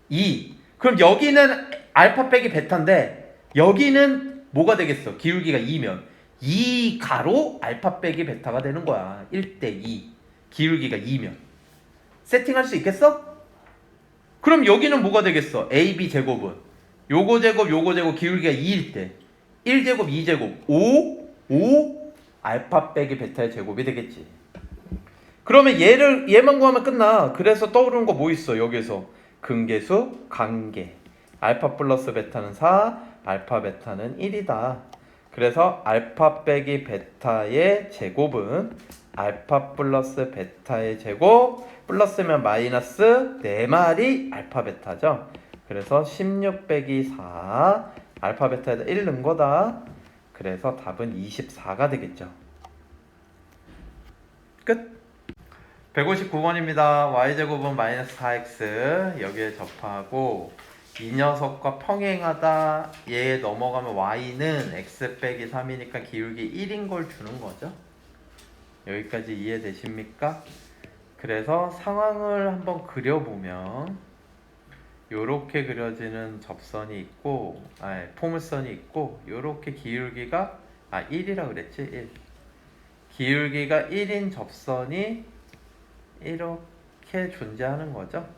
2. 그럼 여기는 알파 빼기 베타인데 여기는 뭐가 되겠어? 기울기가 2면 2 가로 알파 빼기 베타가 되는 거야. 1대2. 기울기가 2면. 세팅할 수 있겠어? 그럼 여기는 뭐가 되겠어? AB 제곱은 요거 제곱 기울기가 2일 때 1제곱 2제곱 5 알파 빼기 베타의 제곱이 되겠지. 그러면 얘만 구하면 끝나. 그래서 떠오르는 거 뭐 있어? 여기서 근계수 관계. 알파 플러스 베타는 4, 알파 베타는 1이다. 그래서 알파 빼기 베타의 제곱은 알파 플러스 베타의 제곱 플러스면 마이너스 4마리 알파 베타죠. 그래서 16 빼기 4 알파 베타에다 1 넣은 거다. 그래서 답은 24가 되겠죠. 끝. 159번입니다. y제곱은 마이너스 4x 여기에 접하고 이 녀석과 평행하다. 얘 넘어가면 y는 x 빼기 3이니까 기울기 1인 걸 주는 거죠. 여기까지 이해되십니까? 그래서 상황을 한번 그려보면 요렇게 그려지는 접선이 있고 포물선이 있고 요렇게 기울기가 1이라 그랬지? 1. 기울기가 1인 접선이 이렇게 존재하는 거죠.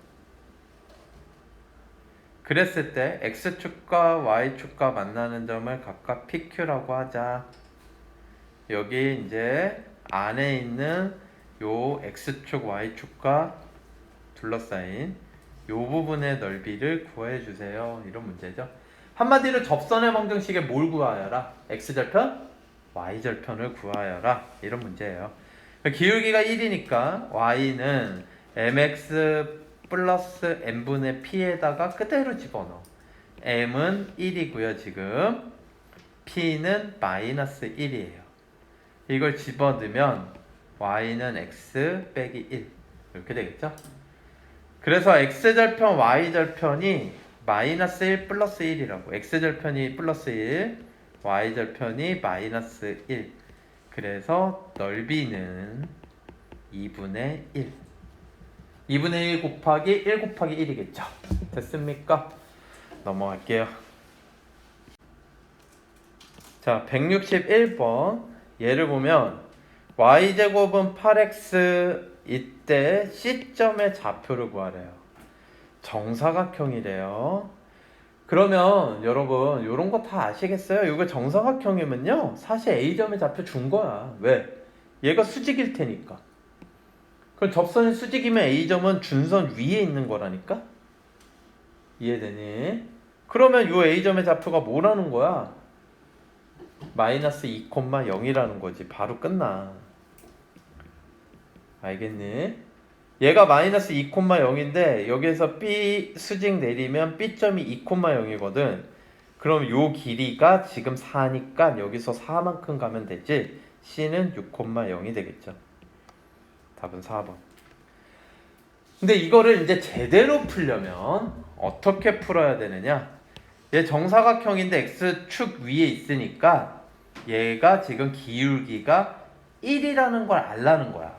그랬을 때 x축과 y축과 만나는 점을 각각 PQ라고 하자. 여기 이제 안에 있는 요 x축 y축과 둘러싸인 요 부분의 넓이를 구해 주세요. 이런 문제죠. 한마디로 접선의 방정식에 뭘 구하여라? x절편, y절편을 구하여라. 이런 문제예요. 기울기가 1이니까 y는 mx 플러스 n분의 p에다가 그대로 집어넣어. m은 1이고요. 지금 p는 마이너스 1이에요. 이걸 집어넣으면 y는 x 빼기 1 이렇게 되겠죠. 그래서 x절편 y절편이 마이너스 1 플러스 1이라고. x절편이 플러스 1 y절편이 마이너스 1. 그래서 넓이는 2분의 1. 2분의 1 곱하기 1 곱하기 1이겠죠. 됐습니까? 넘어갈게요. 자, 161번 얘를 보면 y제곱은 8x 이때 C점의 좌표를 구하래요. 정사각형이래요. 그러면 여러분 요런 거 다 아시겠어요? 이거 정사각형이면요 사실 A점의 좌표 준 거야. 왜? 얘가 수직일 테니까. 그럼 접선이 수직이면 A점은 준선 위에 있는 거라니까? 이해되니? 그러면 요 A점의 좌표가 뭐라는 거야? 마이너스 2,0이라는 거지. 바로 끝나. 알겠니? 얘가 마이너스 2,0인데 여기에서 B 수직 내리면 B점이 2,0이거든. 그럼 요 길이가 지금 4니까 여기서 4만큼 가면 되지. C는 6,0이 되겠죠. 답은 4번. 근데 이거를 이제 제대로 풀려면 어떻게 풀어야 되느냐? 얘 정사각형인데 X축 위에 있으니까 얘가 지금 기울기가 1이라는 걸 알라는 거야.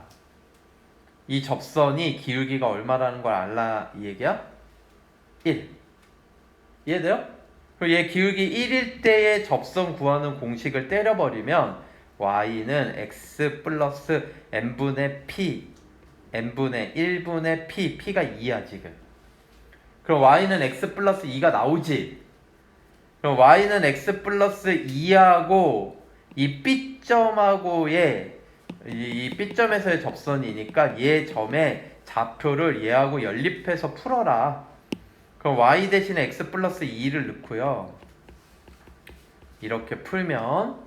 이 접선이 기울기가 얼마라는 걸 알라 이 얘기야? 1. 이해돼요? 그럼 얘 기울기 1일 때의 접선 구하는 공식을 때려버리면 y는 x 플러스 n분의 p n분의 1분의 p p가 2야 지금. 그럼 y는 x 플러스 2가 나오지. 그럼 y는 x 플러스 2하고 이 b점하고의 이 b점에서의 접선이니까 얘 점의 좌표를 얘하고 연립해서 풀어라. 그럼 y 대신에 x 플러스 2를 넣고요. 이렇게 풀면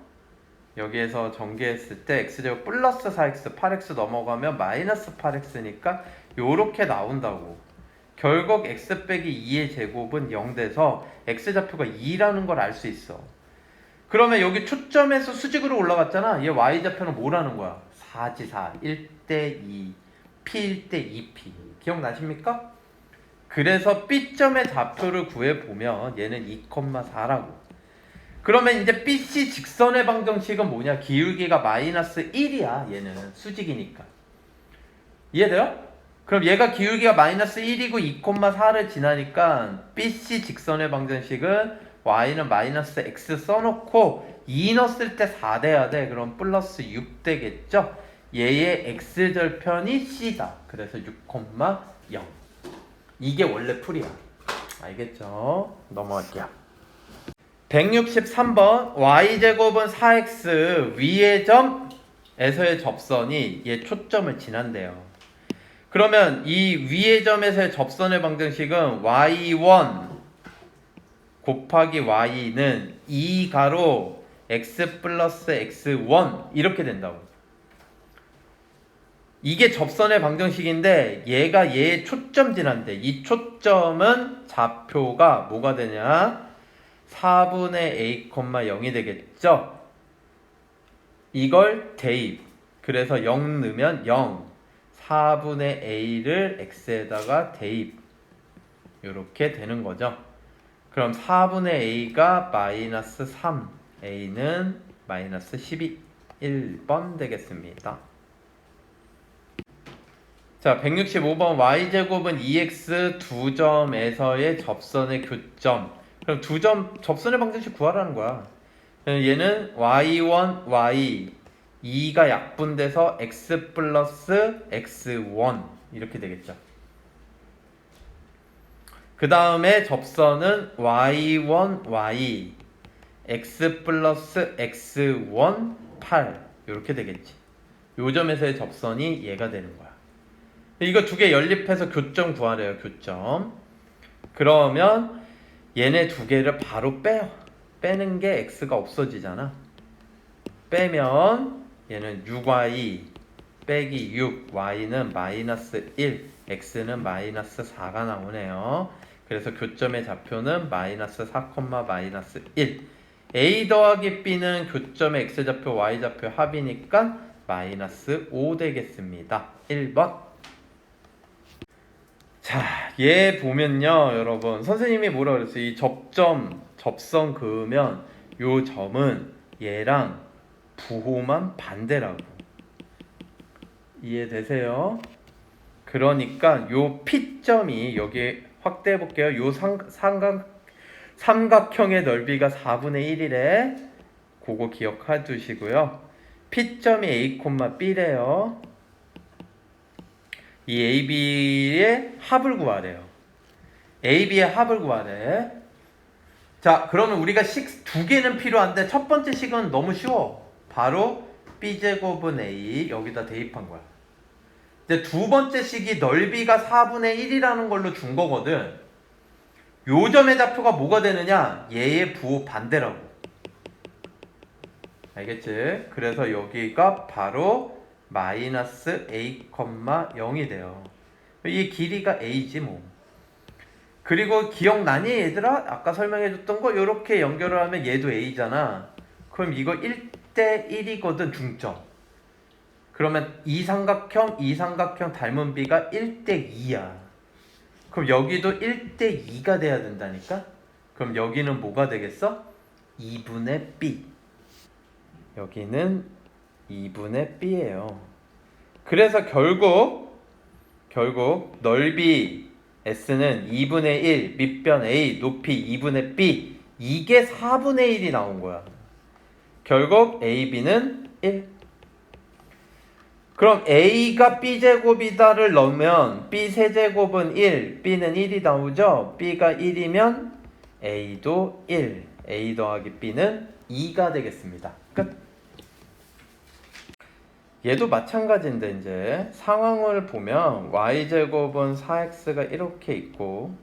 여기에서 전개했을 때 x제곱 플러스 4x 8x 넘어가면 마이너스 8x니까 요렇게 나온다고. 결국 x 빼기 2의 제곱은 0 돼서 x좌표가 2라는 걸 알 수 있어. 그러면 여기 초점에서 수직으로 올라갔잖아. 얘 y좌표는 뭐라는 거야? 4지 4. 1대 2. p 1대 2p. 기억나십니까? 그래서 B점의 좌표를 구해보면 얘는 2,4라고. 그러면 이제 BC 직선의 방정식은 뭐냐? 기울기가 마이너스 1이야. 얘는 수직이니까. 이해돼요? 그럼 얘가 기울기가 마이너스 1이고 2,4를 지나니까 BC 직선의 방정식은 y는 마이너스 x 써놓고 2 넣었을 때 4 돼야 돼. 그럼 플러스 6 되겠죠? 얘의 x절편이 c다. 그래서 6,0. 이게 원래 풀이야. 알겠죠? 넘어갈게요. 163번 y제곱은 4x 위의 점에서의 접선이 얘 초점을 지난대요. 그러면 이 위의 점에서의 접선의 방정식은 y1 곱하기 y는 2가로 x 플러스 x1 이렇게 된다고. 이게 접선의 방정식인데 얘가 얘의 초점 지난대. 이 초점은 좌표가 뭐가 되냐? 4분의 a, 0이 되겠죠? 이걸 대입. 그래서 0 넣으면 0. 4분의 a를 x에다가 대입. 이렇게 되는 거죠. 그럼 4분의 a가 마이너스 3. a는 마이너스 12. 1번 되겠습니다. 자, 165번 y제곱은 2x 두 점에서의 접선의 교점. 그럼 두 점 접선의 방정식 구하라는 거야. 얘는 y1, y 2가 약분돼서 x 플러스 x1 이렇게 되겠죠. 그 다음에 접선은 y1, y x 플러스 x1, 8 이렇게 되겠지. 요 점에서의 접선이 얘가 되는 거야. 이거 두 개 연립해서 교점 구하래요. 교점. 그러면 얘네 두 개를 바로 빼요. 빼는 게 x가 없어지잖아. 빼면 얘는 6y 빼기 6 y는 마이너스 1 x는 마이너스 4가 나오네요. 그래서 교점의 좌표는 마이너스 4, 마이너스 1 a 더하기 b는 교점의 x좌표 y좌표 합이니까 마이너스 5 되겠습니다. 1번. 자, 얘 보면요, 여러분. 선생님이 뭐라 그랬어요? 이 접선 그으면 요 점은 얘랑 부호만 반대라고. 이해되세요? 그러니까 요 P점이 여기 확대해 볼게요. 요 삼각형의 넓이가 4분의 1이래. 그거 기억해 두시고요. P점이 A, B래요. 이 AB의 합을 구하래요. AB의 합을 구하래. 자, 그러면 우리가 식 두 개는 필요한데 첫 번째 식은 너무 쉬워. 바로 B제곱은 A 여기다 대입한 거야. 이제 두 번째 식이 넓이가 4분의 1이라는 걸로 준 거거든. 요 점의 좌표가 뭐가 되느냐? 얘의 부호 반대라고. 알겠지? 그래서 여기가 바로 마이너스 a, 0이 돼요. 이 길이가 a지 뭐. 그리고 기억나니 얘들아? 아까 설명해줬던 거 이렇게 연결을 하면 얘도 a잖아. 그럼 이거 1대 1이거든 중점. 그러면 이 삼각형 닮은 비가 1대 2야. 그럼 여기도 1대 2가 돼야 된다니까? 그럼 여기는 뭐가 되겠어? 2분의 b. 여기는 2분의 b예요. 그래서 결국 넓이 S는 2분의 1, 밑변 A, 높이 2분의 B. 이게 4분의 1이 나온 거야. 결국 AB는 1. 그럼 A가 B제곱이다를 넣으면 B 세제곱은 1, B는 1이 나오죠? B가 1이면 A도 1, A 더하기 B는 2가 되겠습니다. 끝. 얘도 마찬가지인데 이제 상황을 보면 y제곱은 4x가 이렇게 있고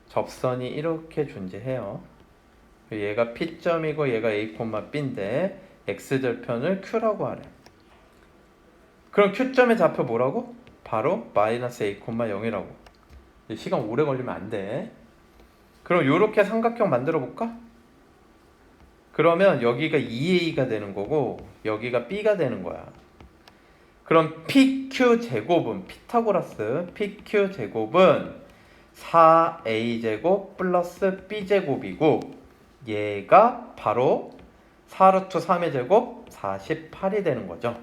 접선이 이렇게 존재해요. 얘가 P점이고 얘가 A, B인데 x절편을 Q라고 하래. 그럼 Q점의 좌표 뭐라고? 바로 마이너스 A, 0이라고. 시간 오래 걸리면 안 돼. 그럼 이렇게 삼각형 만들어 볼까? 그러면 여기가 2a가 되는 거고 여기가 b가 되는 거야. 그럼 pq 제곱은 피타고라스 pq 제곱은 4a 제곱 플러스 b 제곱이고 얘가 바로 4루트 3의 제곱 48이 되는 거죠.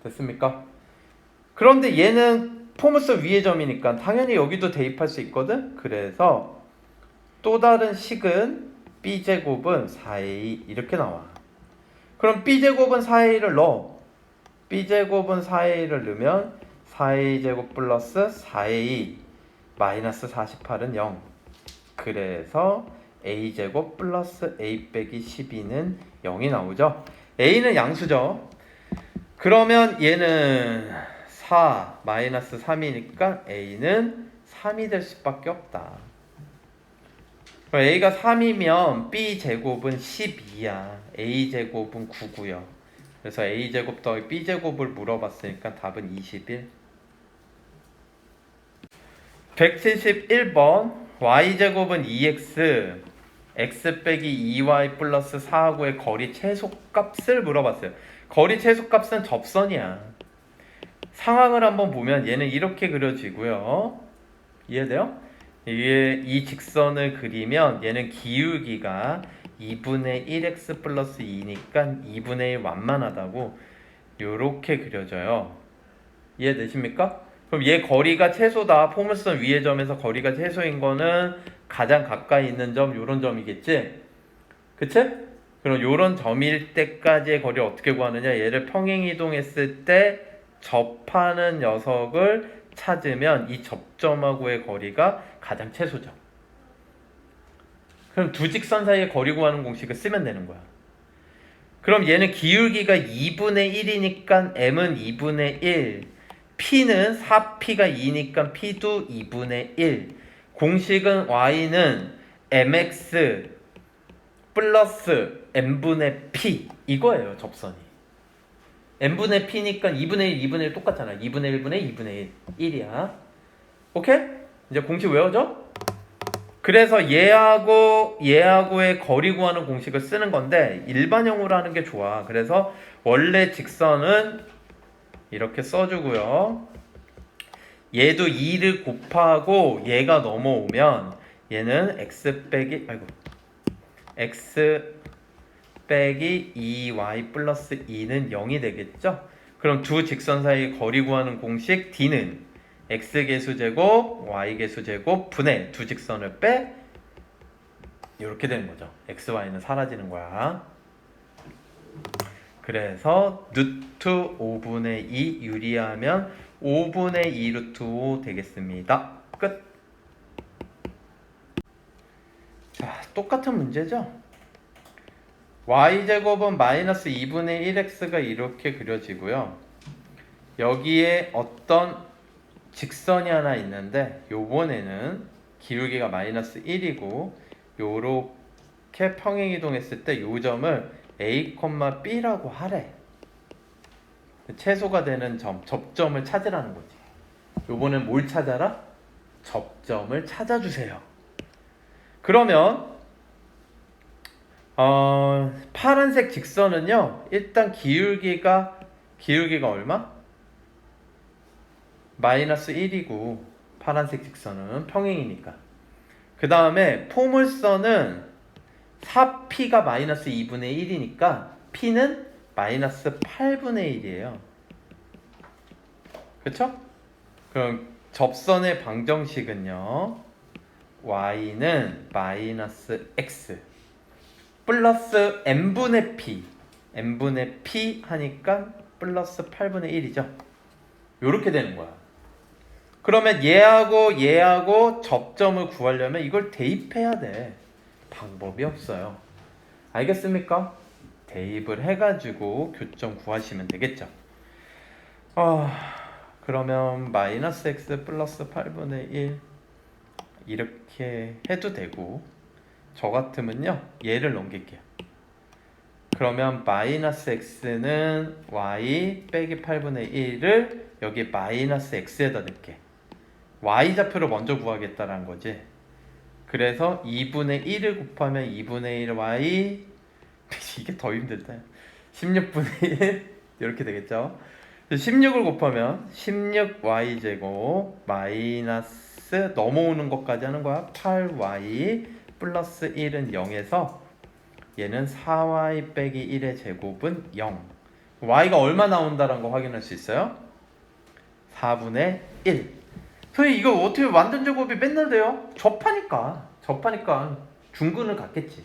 됐습니까? 그런데 얘는 포물선 위의 점이니까 당연히 여기도 대입할 수 있거든. 그래서 또 다른 식은 b제곱은 4a 이렇게 나와. 그럼 b제곱은 4a를 넣어. b제곱은 4a를 넣으면 4a 제곱 플러스 4a 마이너스 48은 0. 그래서 a제곱 플러스 a 빼기 12는 0이 나오죠. a는 양수죠. 그러면 얘는 4 마이너스 3이니까 a는 3이 될 수밖에 없다. a가 3이면 b제곱은 12야. a제곱은 9고요. 그래서 a제곱 더하기 b제곱을 물어봤으니까 답은 21. 171번 y제곱은 2x x 빼기 2y 플러스 4하고의 거리 최소값을 물어봤어요. 거리 최소값은 접선이야. 상황을 한번 보면 얘는 이렇게 그려지고요. 이해돼요? 이 직선을 그리면 얘는 기울기가 2분의 1x 플러스 2니까 2분의 1 완만하다고 요렇게 그려져요. 이해되십니까? 그럼 얘 거리가 최소다. 포물선 위의 점에서 거리가 최소인 거는 가장 가까이 있는 점 요런 점이겠지? 그치? 그럼 요런 점일 때까지의 거리를 어떻게 구하느냐? 얘를 평행이동했을 때 접하는 녀석을 찾으면 이 접점하고의 거리가 가장 최소죠. 그럼 두 직선 사이의 거리 구하는 공식을 쓰면 되는 거야. 그럼 얘는 기울기가 2분의 1이니까 m은 2분의 1, p는 4p가 2니까 p도 2분의 1. 공식은 y는 mx 플러스 n분의 p 이거예요. 접선이 n분의 p니까 2분의 1, 2분의 1 똑같잖아. 2분의 1분의 2분의 1이야. 오케이? 이제 공식 외워져? 그래서 얘하고의 거리 구하는 공식을 쓰는 건데 일반형으로 하는 게 좋아. 그래서 원래 직선은 이렇게 써주고요. 얘도 2를 곱하고 얘가 넘어오면 얘는 x 빼기 2y 플러스 2는 0이 되겠죠? 그럼 두 직선 사이 거리 구하는 공식 D는 x계수제곱 y계수제곱 분의 두 직선을 빼 이렇게 되는 거죠. xy는 사라지는 거야. 그래서 루트 5분의 2 유리하면 5분의 2 루트 5 되겠습니다. 끝. 자, 똑같은 문제죠? y제곱은 마이너스 2분의 1x가 이렇게 그려지고요. 여기에 어떤 직선이 하나 있는데 요번에는 기울기가 마이너스 1이고 요렇게 평행이동했을 때 요 점을 a, b라고 하래. 최소가 되는 점, 접점을 찾으라는 거지. 요번엔 뭘 찾아라? 접점을 찾아주세요. 그러면 파란색 직선은요, 일단 기울기가 얼마? 마이너스 1이고 파란색 직선은 평행이니까. 그 다음에 포물선은 4p가 마이너스 2분의 1이니까 p는 마이너스 8분의 1이에요. 그쵸? 그럼 접선의 방정식은요, y는 마이너스 x 플러스 n분의 p 하니까 플러스 8분의 1이죠. 요렇게 되는 거야. 그러면 얘하고 접점을 구하려면 이걸 대입해야 돼. 방법이 없어요. 알겠습니까? 대입을 해가지고 교점 구하시면 되겠죠. 그러면 마이너스 x 플러스 8분의 1 이렇게 해도 되고, 저 같으면요 얘를 넘길게요. 그러면 마이너스 x는 y 빼기 8분의 1을 여기 마이너스 x에다 넣을게. y좌표를 먼저 구하겠다라는 거지. 그래서 2분의 1을 곱하면 2분의 1y 이게 더 힘들다. 16분의 1 이렇게 되겠죠. 16을 곱하면 16y제곱 마이너스 넘어오는 것까지 하는 거야. 8y 플러스 1은 0에서 얘는 4y 빼기 1의 제곱은 0. y가 얼마 나온다는 거 확인할 수 있어요? 4분의 1. 선생님 이거 어떻게 완전 제곱이 맨날 돼요? 접하니까 중근을 갖겠지.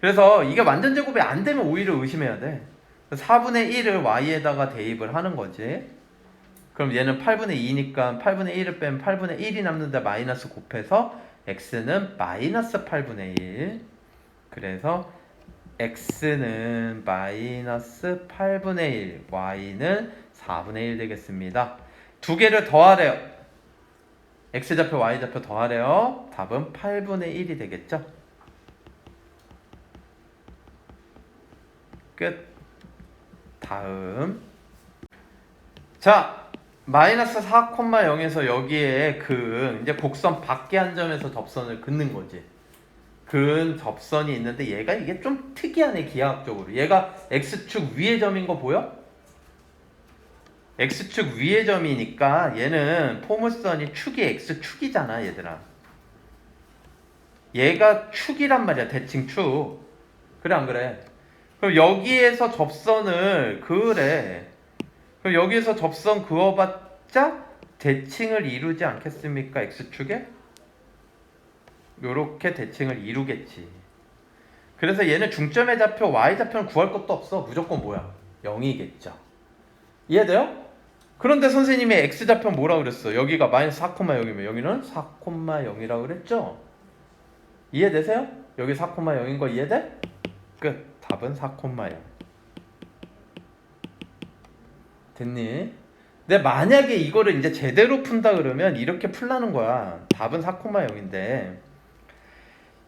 그래서 이게 완전 제곱이 안 되면 오히려 의심해야 돼. 4분의 1을 y에다가 대입을 하는 거지. 그럼 얘는 8분의 2니까 8분의 1을 빼면 8분의 1이 남는데 마이너스 곱해서 x는 마이너스 8분의 1. 그래서 x는 마이너스 8분의 1, y는 4분의 1 되겠습니다. 두 개를 더하래요. x좌표, y좌표 더하래요. 답은 8분의 1이 되겠죠. 끝. 다음. 자, 마이너스 4,0에서 여기에 이제 곡선 밖에 한 점에서 접선을 긋는 거지. 근 접선이 있는데 얘가 이게 좀 특이하네, 기하학적으로. 얘가 x축 위의 점인 거 보여? x축 위의 점이니까 얘는 포물선이 축이 x축이잖아, 얘들아. 얘가 축이란 말이야, 대칭축. 그래 안 그래? 그럼 여기에서 접선을 그으래. 그럼 여기에서 접선 그어봤자 대칭을 이루지 않겠습니까? x축에? 요렇게 대칭을 이루겠지. 그래서 얘는 중점의 좌표, y좌표는 구할 것도 없어. 무조건 뭐야? 0이겠죠. 이해돼요? 그런데 선생님이 x좌표 뭐라 그랬어? 여기가 마이너스 4,0이면 여기는 4,0이라고 그랬죠? 이해되세요? 여기 4,0인 거 이해돼? 끝. 답은 4,0. 됐니? 근데 만약에 이거를 이제 제대로 푼다 그러면 이렇게 풀라는 거야. 답은 4,0인데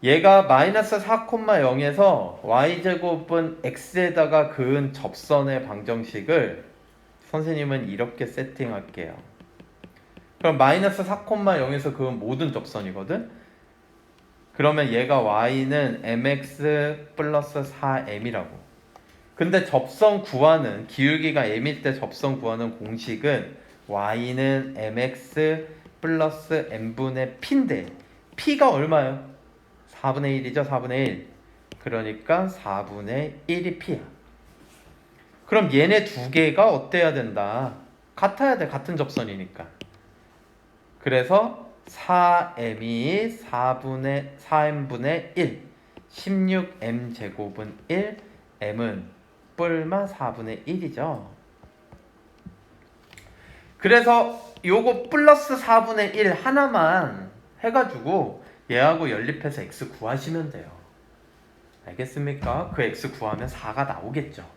얘가 마이너스 4,0에서 y제곱은 x에다가 그은 접선의 방정식을 선생님은 이렇게 세팅할게요. 그럼 마이너스 4,0에서 그은 모든 접선이거든? 그러면 얘가 y는 mx 플러스 4m이라고. 근데 접선 구하는, 기울기가 m일 때 접선 구하는 공식은 y는 mx 플러스 m분의 p인데 p가 얼마예요? 4분의 1이죠. 4분의 1. 그러니까 4분의 1이 p야. 그럼 얘네 두 개가 어때야 된다? 같아야 돼. 같은 접선이니까. 그래서 4m이 4m분의 1, 16m 제곱은 1, m은 뿔마 4분의 1이죠. 그래서 요거 플러스 4분의 1 하나만 해가지고 얘하고 연립해서 x 구하시면 돼요. 알겠습니까? 그 x 구하면 4가 나오겠죠.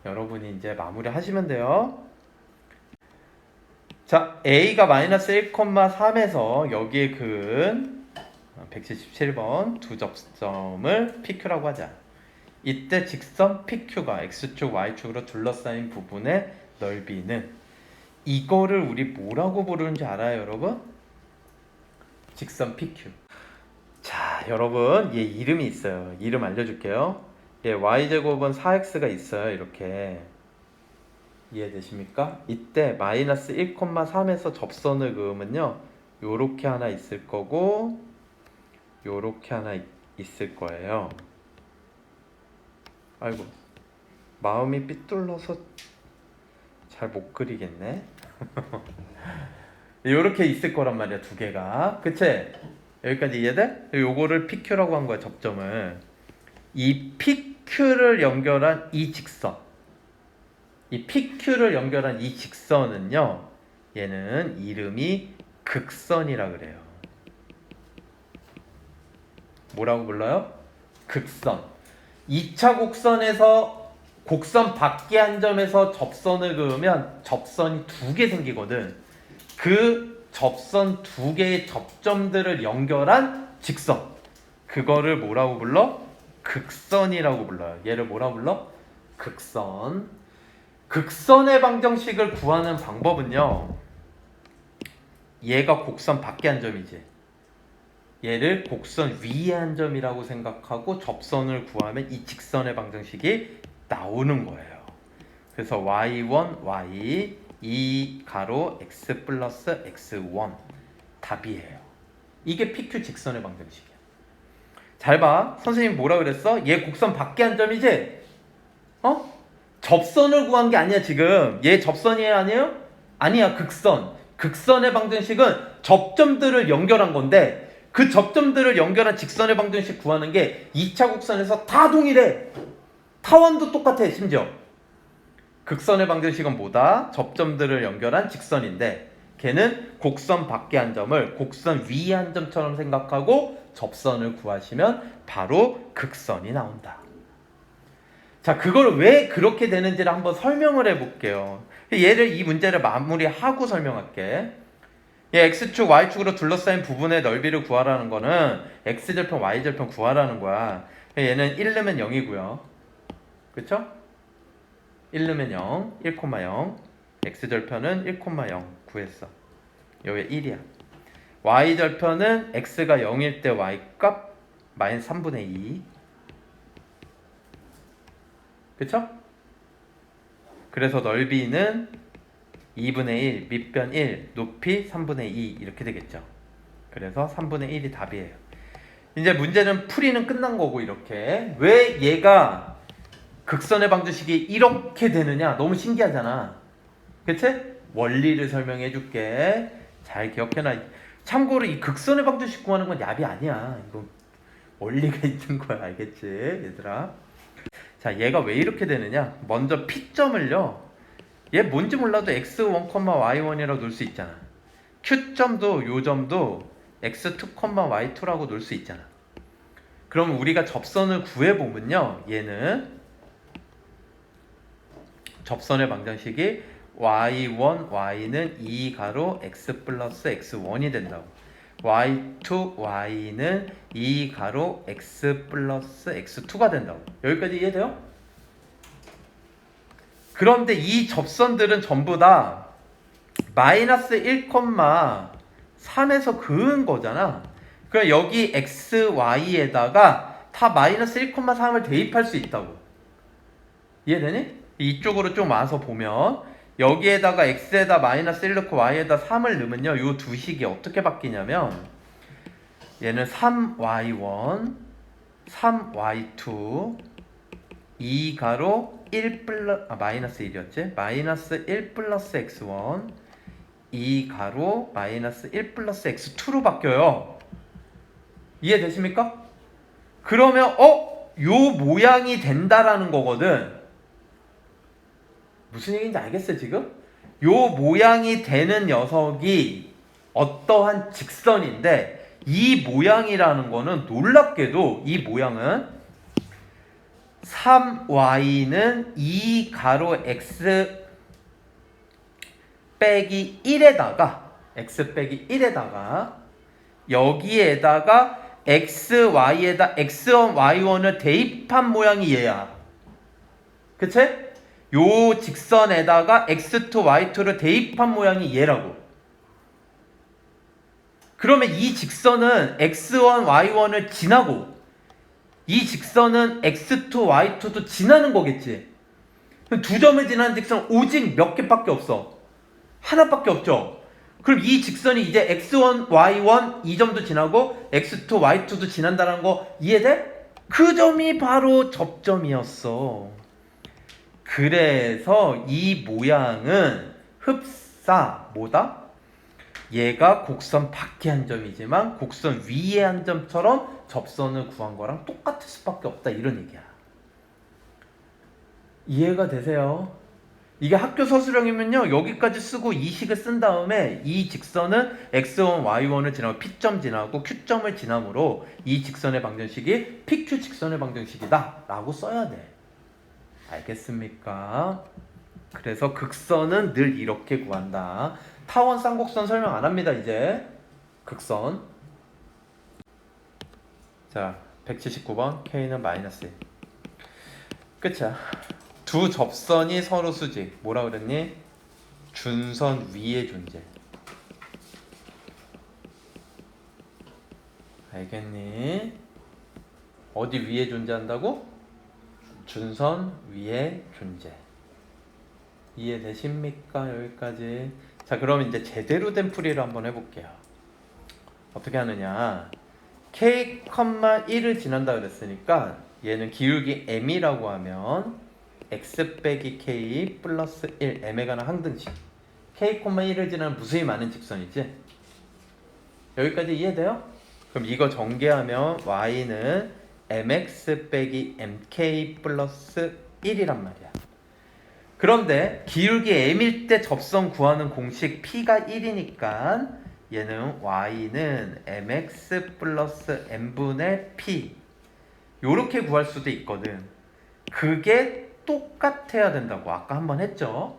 여러분이 이제 마무리 하시면 돼요. 자, a가 마이너스 1,3에서 여기에 그은 177번 두 접점을 PQ라고 하자. 이때 직선 PQ가 x축, y축으로 둘러싸인 부분의 넓이는 이거를 우리 뭐라고 부르는지 알아요, 여러분? 직선 PQ. 자, 여러분, 얘 이름이 있어요. 이름 알려줄게요. 얘 y제곱은 4x가 있어요. 이렇게. 이해되십니까? 이때 마이너스 1,3에서 접선을 그으면요, 요렇게 하나 있을 거고 요렇게 하나 있을 거예요. 아이고, 마음이 삐뚤러서 잘 못 그리겠네. 요렇게 있을 거란 말이야, 두 개가. 그치? 여기까지 이해돼? 요거를 PQ라고 한 거야, 접점을. 이 PQ를 연결한 이 직선, 이 PQ를 연결한 이 직선은요, 얘는 이름이 극선이라 그래요. 뭐라고 불러요? 극선. 2차 곡선에서 곡선 밖에 한 점에서 접선을 그으면 접선이 두 개 생기거든. 그 접선 두 개의 접점들을 연결한 직선, 그거를 뭐라고 불러? 극선이라고 불러요. 얘를 뭐라고 불러? 극선. 극선의 방정식을 구하는 방법은요, 얘가 곡선 밖에 한 점이지, 얘를 곡선 위에 한 점이라고 생각하고 접선을 구하면 이 직선의 방정식이 나오는 거예요. 그래서 y1, y 2 가로 x 플러스 x1 답이에요. 이게 PQ 직선의 방정식이야. 잘 봐. 선생님 뭐라 그랬어? 얘 곡선 밖에 한 점이지? 접선을 구한 게 아니야 지금. 얘 접선이에요 아니에요? 아니야, 극선. 극선의 방정식은 접점들을 연결한 건데, 그 접점들을 연결한 직선의 방정식 구하는 게 2차 곡선에서 다 동일해. 타원도 똑같아. 심지어 극선의 방정식은 뭐다? 접점들을 연결한 직선인데, 걔는 곡선 밖에 한 점을 곡선 위에 한 점처럼 생각하고 접선을 구하시면 바로 극선이 나온다. 자, 그걸 왜 그렇게 되는지를 한번 설명을 해볼게요. 이 문제를 마무리하고 설명할게. x축, y축으로 둘러싸인 부분의 넓이를 구하라는 거는 x절편, y절편 구하라는 거야. 얘는 1 넣으면 0이고요. 그쵸? 1 넣으면 0, 1,0. x절편은 1,0 구했어. 여기 1이야. y절편은 x가 0일 때 y값 마이너스 3분의 2. 그쵸? 그래서 넓이는 2분의 1, 밑변 1, 높이 3분의 2 이렇게 되겠죠. 그래서 3분의 1이 답이에요. 이제 문제는 풀이는 끝난 거고, 이렇게. 왜 얘가 극선의 방정식이 이렇게 되느냐? 너무 신기하잖아. 그치? 원리를 설명해 줄게. 잘 기억해놔. 참고로 이 극선의 방정식 구하는 건 야비 아니야. 이거 원리가 있는 거야. 알겠지? 얘들아. 자, 얘가 왜 이렇게 되느냐? 먼저 P점을요, 얘 뭔지 몰라도 x1, y1이라고 놓을 수 있잖아. Q점도 요 점도 x2, y2라고 놓을 수 있잖아. 그럼 우리가 접선을 구해보면요, 얘는 접선의 방정식이 y1, y는 2 가로 x 플러스 x1이 된다고. y2, y는 2 가로 x 플러스 x2가 된다고. 여기까지 이해돼요? 그런데 이 접선들은 전부 다 마이너스 1,3에서 그은 거잖아. 그럼 여기 x, y에다가 다 마이너스 1,3을 대입할 수 있다고. 이해되니? 이쪽으로 좀 와서 보면 여기에다가 x에다 마이너스 1 넣고 y에다 3을 넣으면요, 요 두 식이 어떻게 바뀌냐면, 얘는 3y1, 3y2, 2 가로 1 플러스 마이너스 1이었지? 마이너스 1 플러스 x1, 2 가로 마이너스 1 플러스 x2로 바뀌어요. 이해되십니까? 그러면 요 모양이 된다라는 거거든. 무슨 얘기인지 알겠어요 지금? 요 모양이 되는 녀석이 어떠한 직선인데, 이 모양이라는 거는 놀랍게도 이 모양은 3y는 2 가로 x 빼기 1에다가 x 빼기 1에다가 여기에다가 x, y에다 x1, y1을 대입한 모양이 얘야. 그치? 요 직선에다가 x2, y2를 대입한 모양이 얘라고. 그러면 이 직선은 x1, y1을 지나고 이 직선은 x2, y2도 지나는 거겠지. 그럼 두 점을 지나는 직선 오직 몇 개밖에 없어? 하나밖에 없죠. 그럼 이 직선이 이제 x1, y1 이 점도 지나고 x2, y2도 지난다는 거 이해돼? 그 점이 바로 접점이었어. 그래서 이 모양은 흡사 뭐다? 얘가 곡선 밖에 한 점이지만 곡선 위에 한 점처럼 접선을 구한 거랑 똑같을 수밖에 없다 이런 얘기야. 이해가 되세요? 이게 학교 서술형이면요 여기까지 쓰고 이 식을 쓴 다음에 이 직선은 x1, y1을 지나고 p점 지나고 q점을 지나므로 이 직선의 방정식이 pq 직선의 방정식이다 라고 써야 돼. 알겠습니까? 그래서 극선은 늘 이렇게 구한다. 타원 쌍곡선 설명 안 합니다 이제. 극선. 자 179번 K는 마이너스 1. 끝이야. 두 접선이 서로 수직. 뭐라 그랬니? 준선 위의 존재. 알겠니? 어디 위에 존재한다고? 준선 위의 존재. 이해되십니까? 여기까지. 자 그럼 이제 제대로 된 풀이를 한번 해볼게요. 어떻게 하느냐. K, 1을 지난다 그랬으니까 얘는 기울기 m이라고 하면 x 빼기 k 플러스 1 m에 관한 항등식. k, 1을 지나는 무수히 많은 직선이지. 여기까지 이해돼요? 그럼 이거 전개하면 y는 mx 빼기 mk 플러스 1이란 말이야. 그런데 기울기 m일 때 접선 구하는 공식 p가 1이니까 얘는 y는 mx 플러스 m분의 p 요렇게 구할 수도 있거든. 그게 똑같아야 된다고 아까 한번 했죠.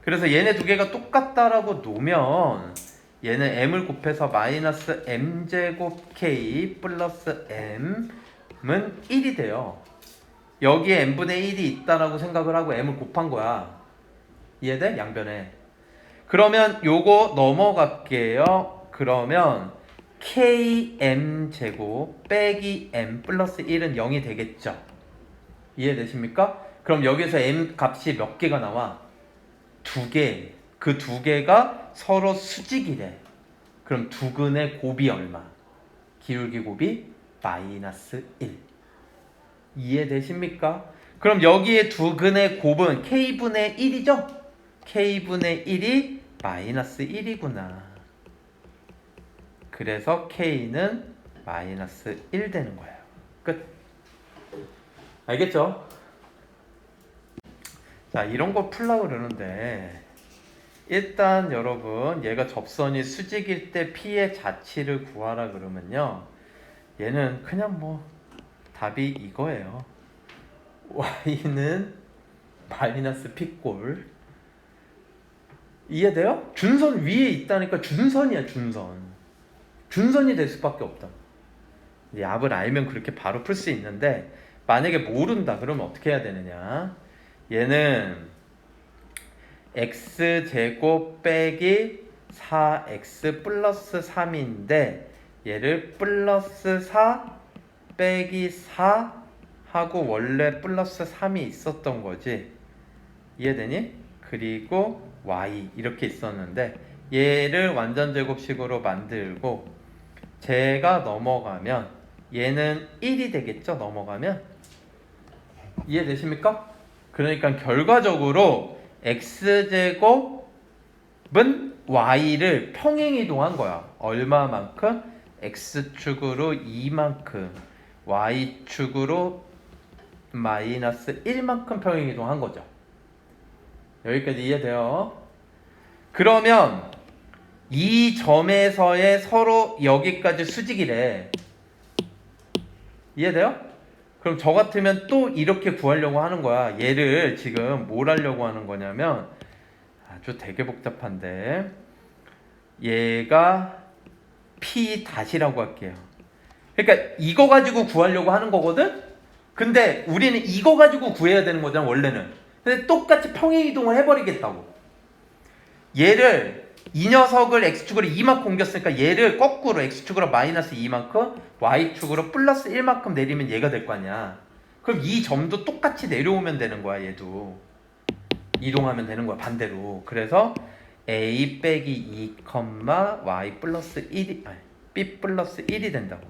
그래서 얘네 두 개가 똑같다라고 놓으면 얘는 m을 곱해서 마이너스 m제곱 k 플러스 m은 1이 돼요. 여기에 m분의 1이 있다라고 생각을 하고 m을 곱한 거야. 이해돼? 양변에. 그러면 요거 넘어갈게요. 그러면 km제곱 빼기 m 플러스 1은 0이 되겠죠. 이해되십니까? 그럼 여기서 m 값이 몇 개가 나와? 두 개. 그 두 개가 서로 수직이래. 그럼 두근의 곱이 얼마? 기울기 곱이 마이너스 1. 이해되십니까? 그럼 여기에 두근의 곱은 k분의 1이죠? k분의 1이 마이너스 1이구나. 그래서 k는 마이너스 1 되는 거예요. 끝. 알겠죠? 자, 이런 거 풀려고 그러는데 일단 여러분 얘가 접선이 수직일 때 p의 자치를 구하라 그러면요 얘는 그냥 뭐 답이 이거예요. y는 마이너스 p꼴. 이해돼요? 준선 위에 있다니까 준선이야. 준선이 될 수밖에 없다. 이 압을 알면 그렇게 바로 풀 수 있는데 만약에 모른다 그러면 어떻게 해야 되느냐. 얘는 x제곱 빼기 4x 플러스 3인데 얘를 플러스 4 빼기 4 하고 원래 플러스 3이 있었던 거지. 이해되니? 그리고 y 이렇게 있었는데 얘를 완전 제곱식으로 만들고 제가 넘어가면 얘는 1이 되겠죠? 넘어가면 이해되십니까? 그러니까 결과적으로 x제곱은 y를 평행이동한 거야. 얼마만큼? x축으로 2만큼 y축으로 마이너스 1만큼 평행이동한 거죠. 여기까지 이해돼요? 그러면 이 점에서의 서로 여기까지 수직이래. 이해돼요? 그럼 저 같으면 또 이렇게 구하려고 하는 거야. 얘를 지금 뭘 하려고 하는 거냐면 아주 되게 복잡한데 얘가 p 다시라고 할게요. 그러니까 이거 가지고 구하려고 하는 거거든? 근데 우리는 이거 가지고 구해야 되는 거잖아 원래는. 근데 똑같이 평행 이동을 해버리겠다고. 얘를 이 녀석을 x축으로 2만큼 옮겼으니까 얘를 거꾸로 x축으로 마이너스 2만큼 y축으로 플러스 1만큼 내리면 얘가 될 거 아니야. 그럼 이 점도 똑같이 내려오면 되는 거야. 얘도 이동하면 되는 거야. 반대로. 그래서 a 빼기 2, y 플러스 1이 아니 b 플러스 1이 된다고.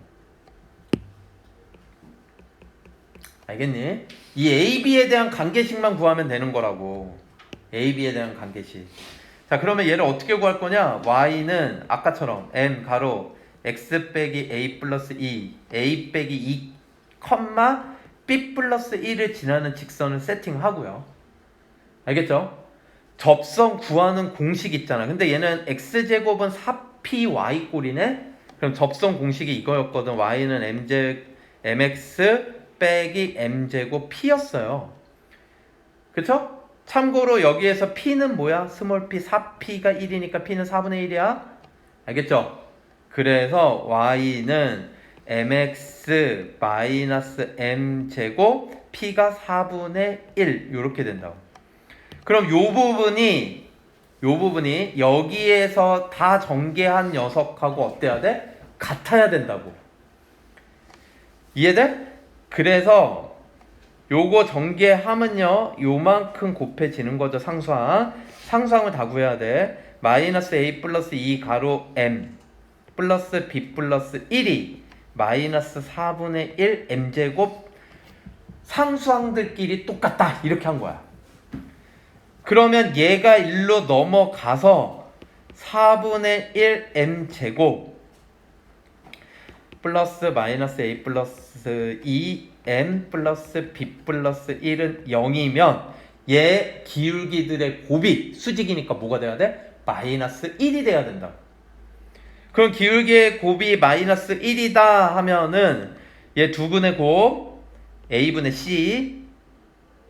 알겠니? 이 a, b에 대한 관계식만 구하면 되는 거라고. a, b에 대한 관계식. 자, 그러면 얘를 어떻게 구할 거냐? y는 아까처럼 m 가로 x 빼기 a 플러스 2, a 빼기 2, b 플러스 1을 지나는 직선을 세팅하고요. 알겠죠? 접선 구하는 공식 있잖아. 근데 얘는 x제곱은 4py 꼴이네? 그럼 접선 공식이 이거였거든. y는 mx 빼기 m제곱 p였어요. 그쵸? 참고로 여기에서 p는 뭐야? 스몰 p, 4p가 1이니까 p는 4분의 1이야. 알겠죠? 그래서 y는 mx 마이너스 m제곱 p가 4분의 1 이렇게 된다고. 그럼 요 부분이 여기에서 다 전개한 녀석하고 어때야 돼? 같아야 된다고. 이해돼? 그래서 요거 전개하면요 요만큼 곱해지는 거죠. 상수항을 다 구해야 돼. 마이너스 a 플러스 2 가로 m 플러스 b 플러스 1이 마이너스 4분의 1 m제곱 상수항들끼리 똑같다 이렇게 한 거야. 그러면 얘가 1로 넘어가서 4분의 1 m제곱 플러스 마이너스 a 플러스 2 m 플러스 b 플러스 1은 0이면 얘 기울기들의 곱이 수직이니까 뭐가 돼야 돼? 마이너스 1이 돼야 된다. 그럼 기울기의 곱이 마이너스 1이다 하면은 얘 두근의 곱 a분의 c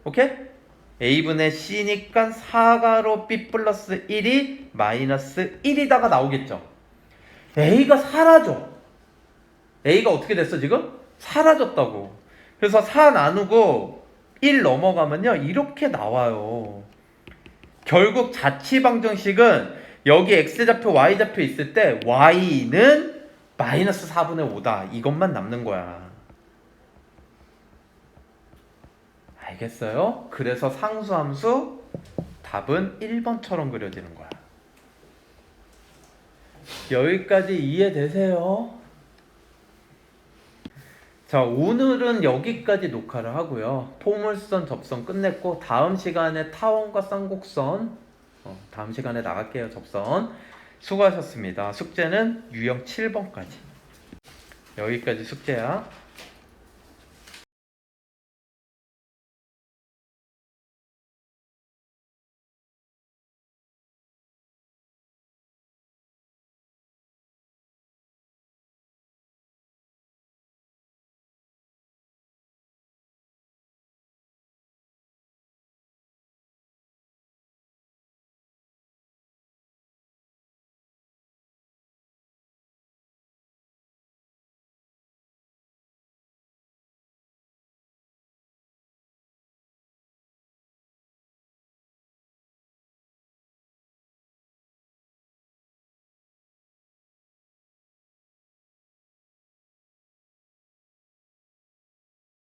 오케이? a분의 c니까 4가로 b 플러스 1이 마이너스 1이다가 나오겠죠. a가 사라져. a가 어떻게 됐어 지금? 사라졌다고. 그래서 4 나누고 1 넘어가면요 이렇게 나와요. 결국 자취방정식은 여기 x좌표 y좌표 있을 때 y는 마이너스 4분의 5다 이것만 남는 거야. 알겠어요? 그래서 상수함수 답은 1번처럼 그려지는 거야. 여기까지 이해되세요? 자, 오늘은 여기까지 녹화를 하고요. 포물선 접선 끝냈고 다음 시간에 타원과 쌍곡선 다음 시간에 나갈게요. 접선 수고하셨습니다. 숙제는 유형 7번까지 여기까지 숙제야.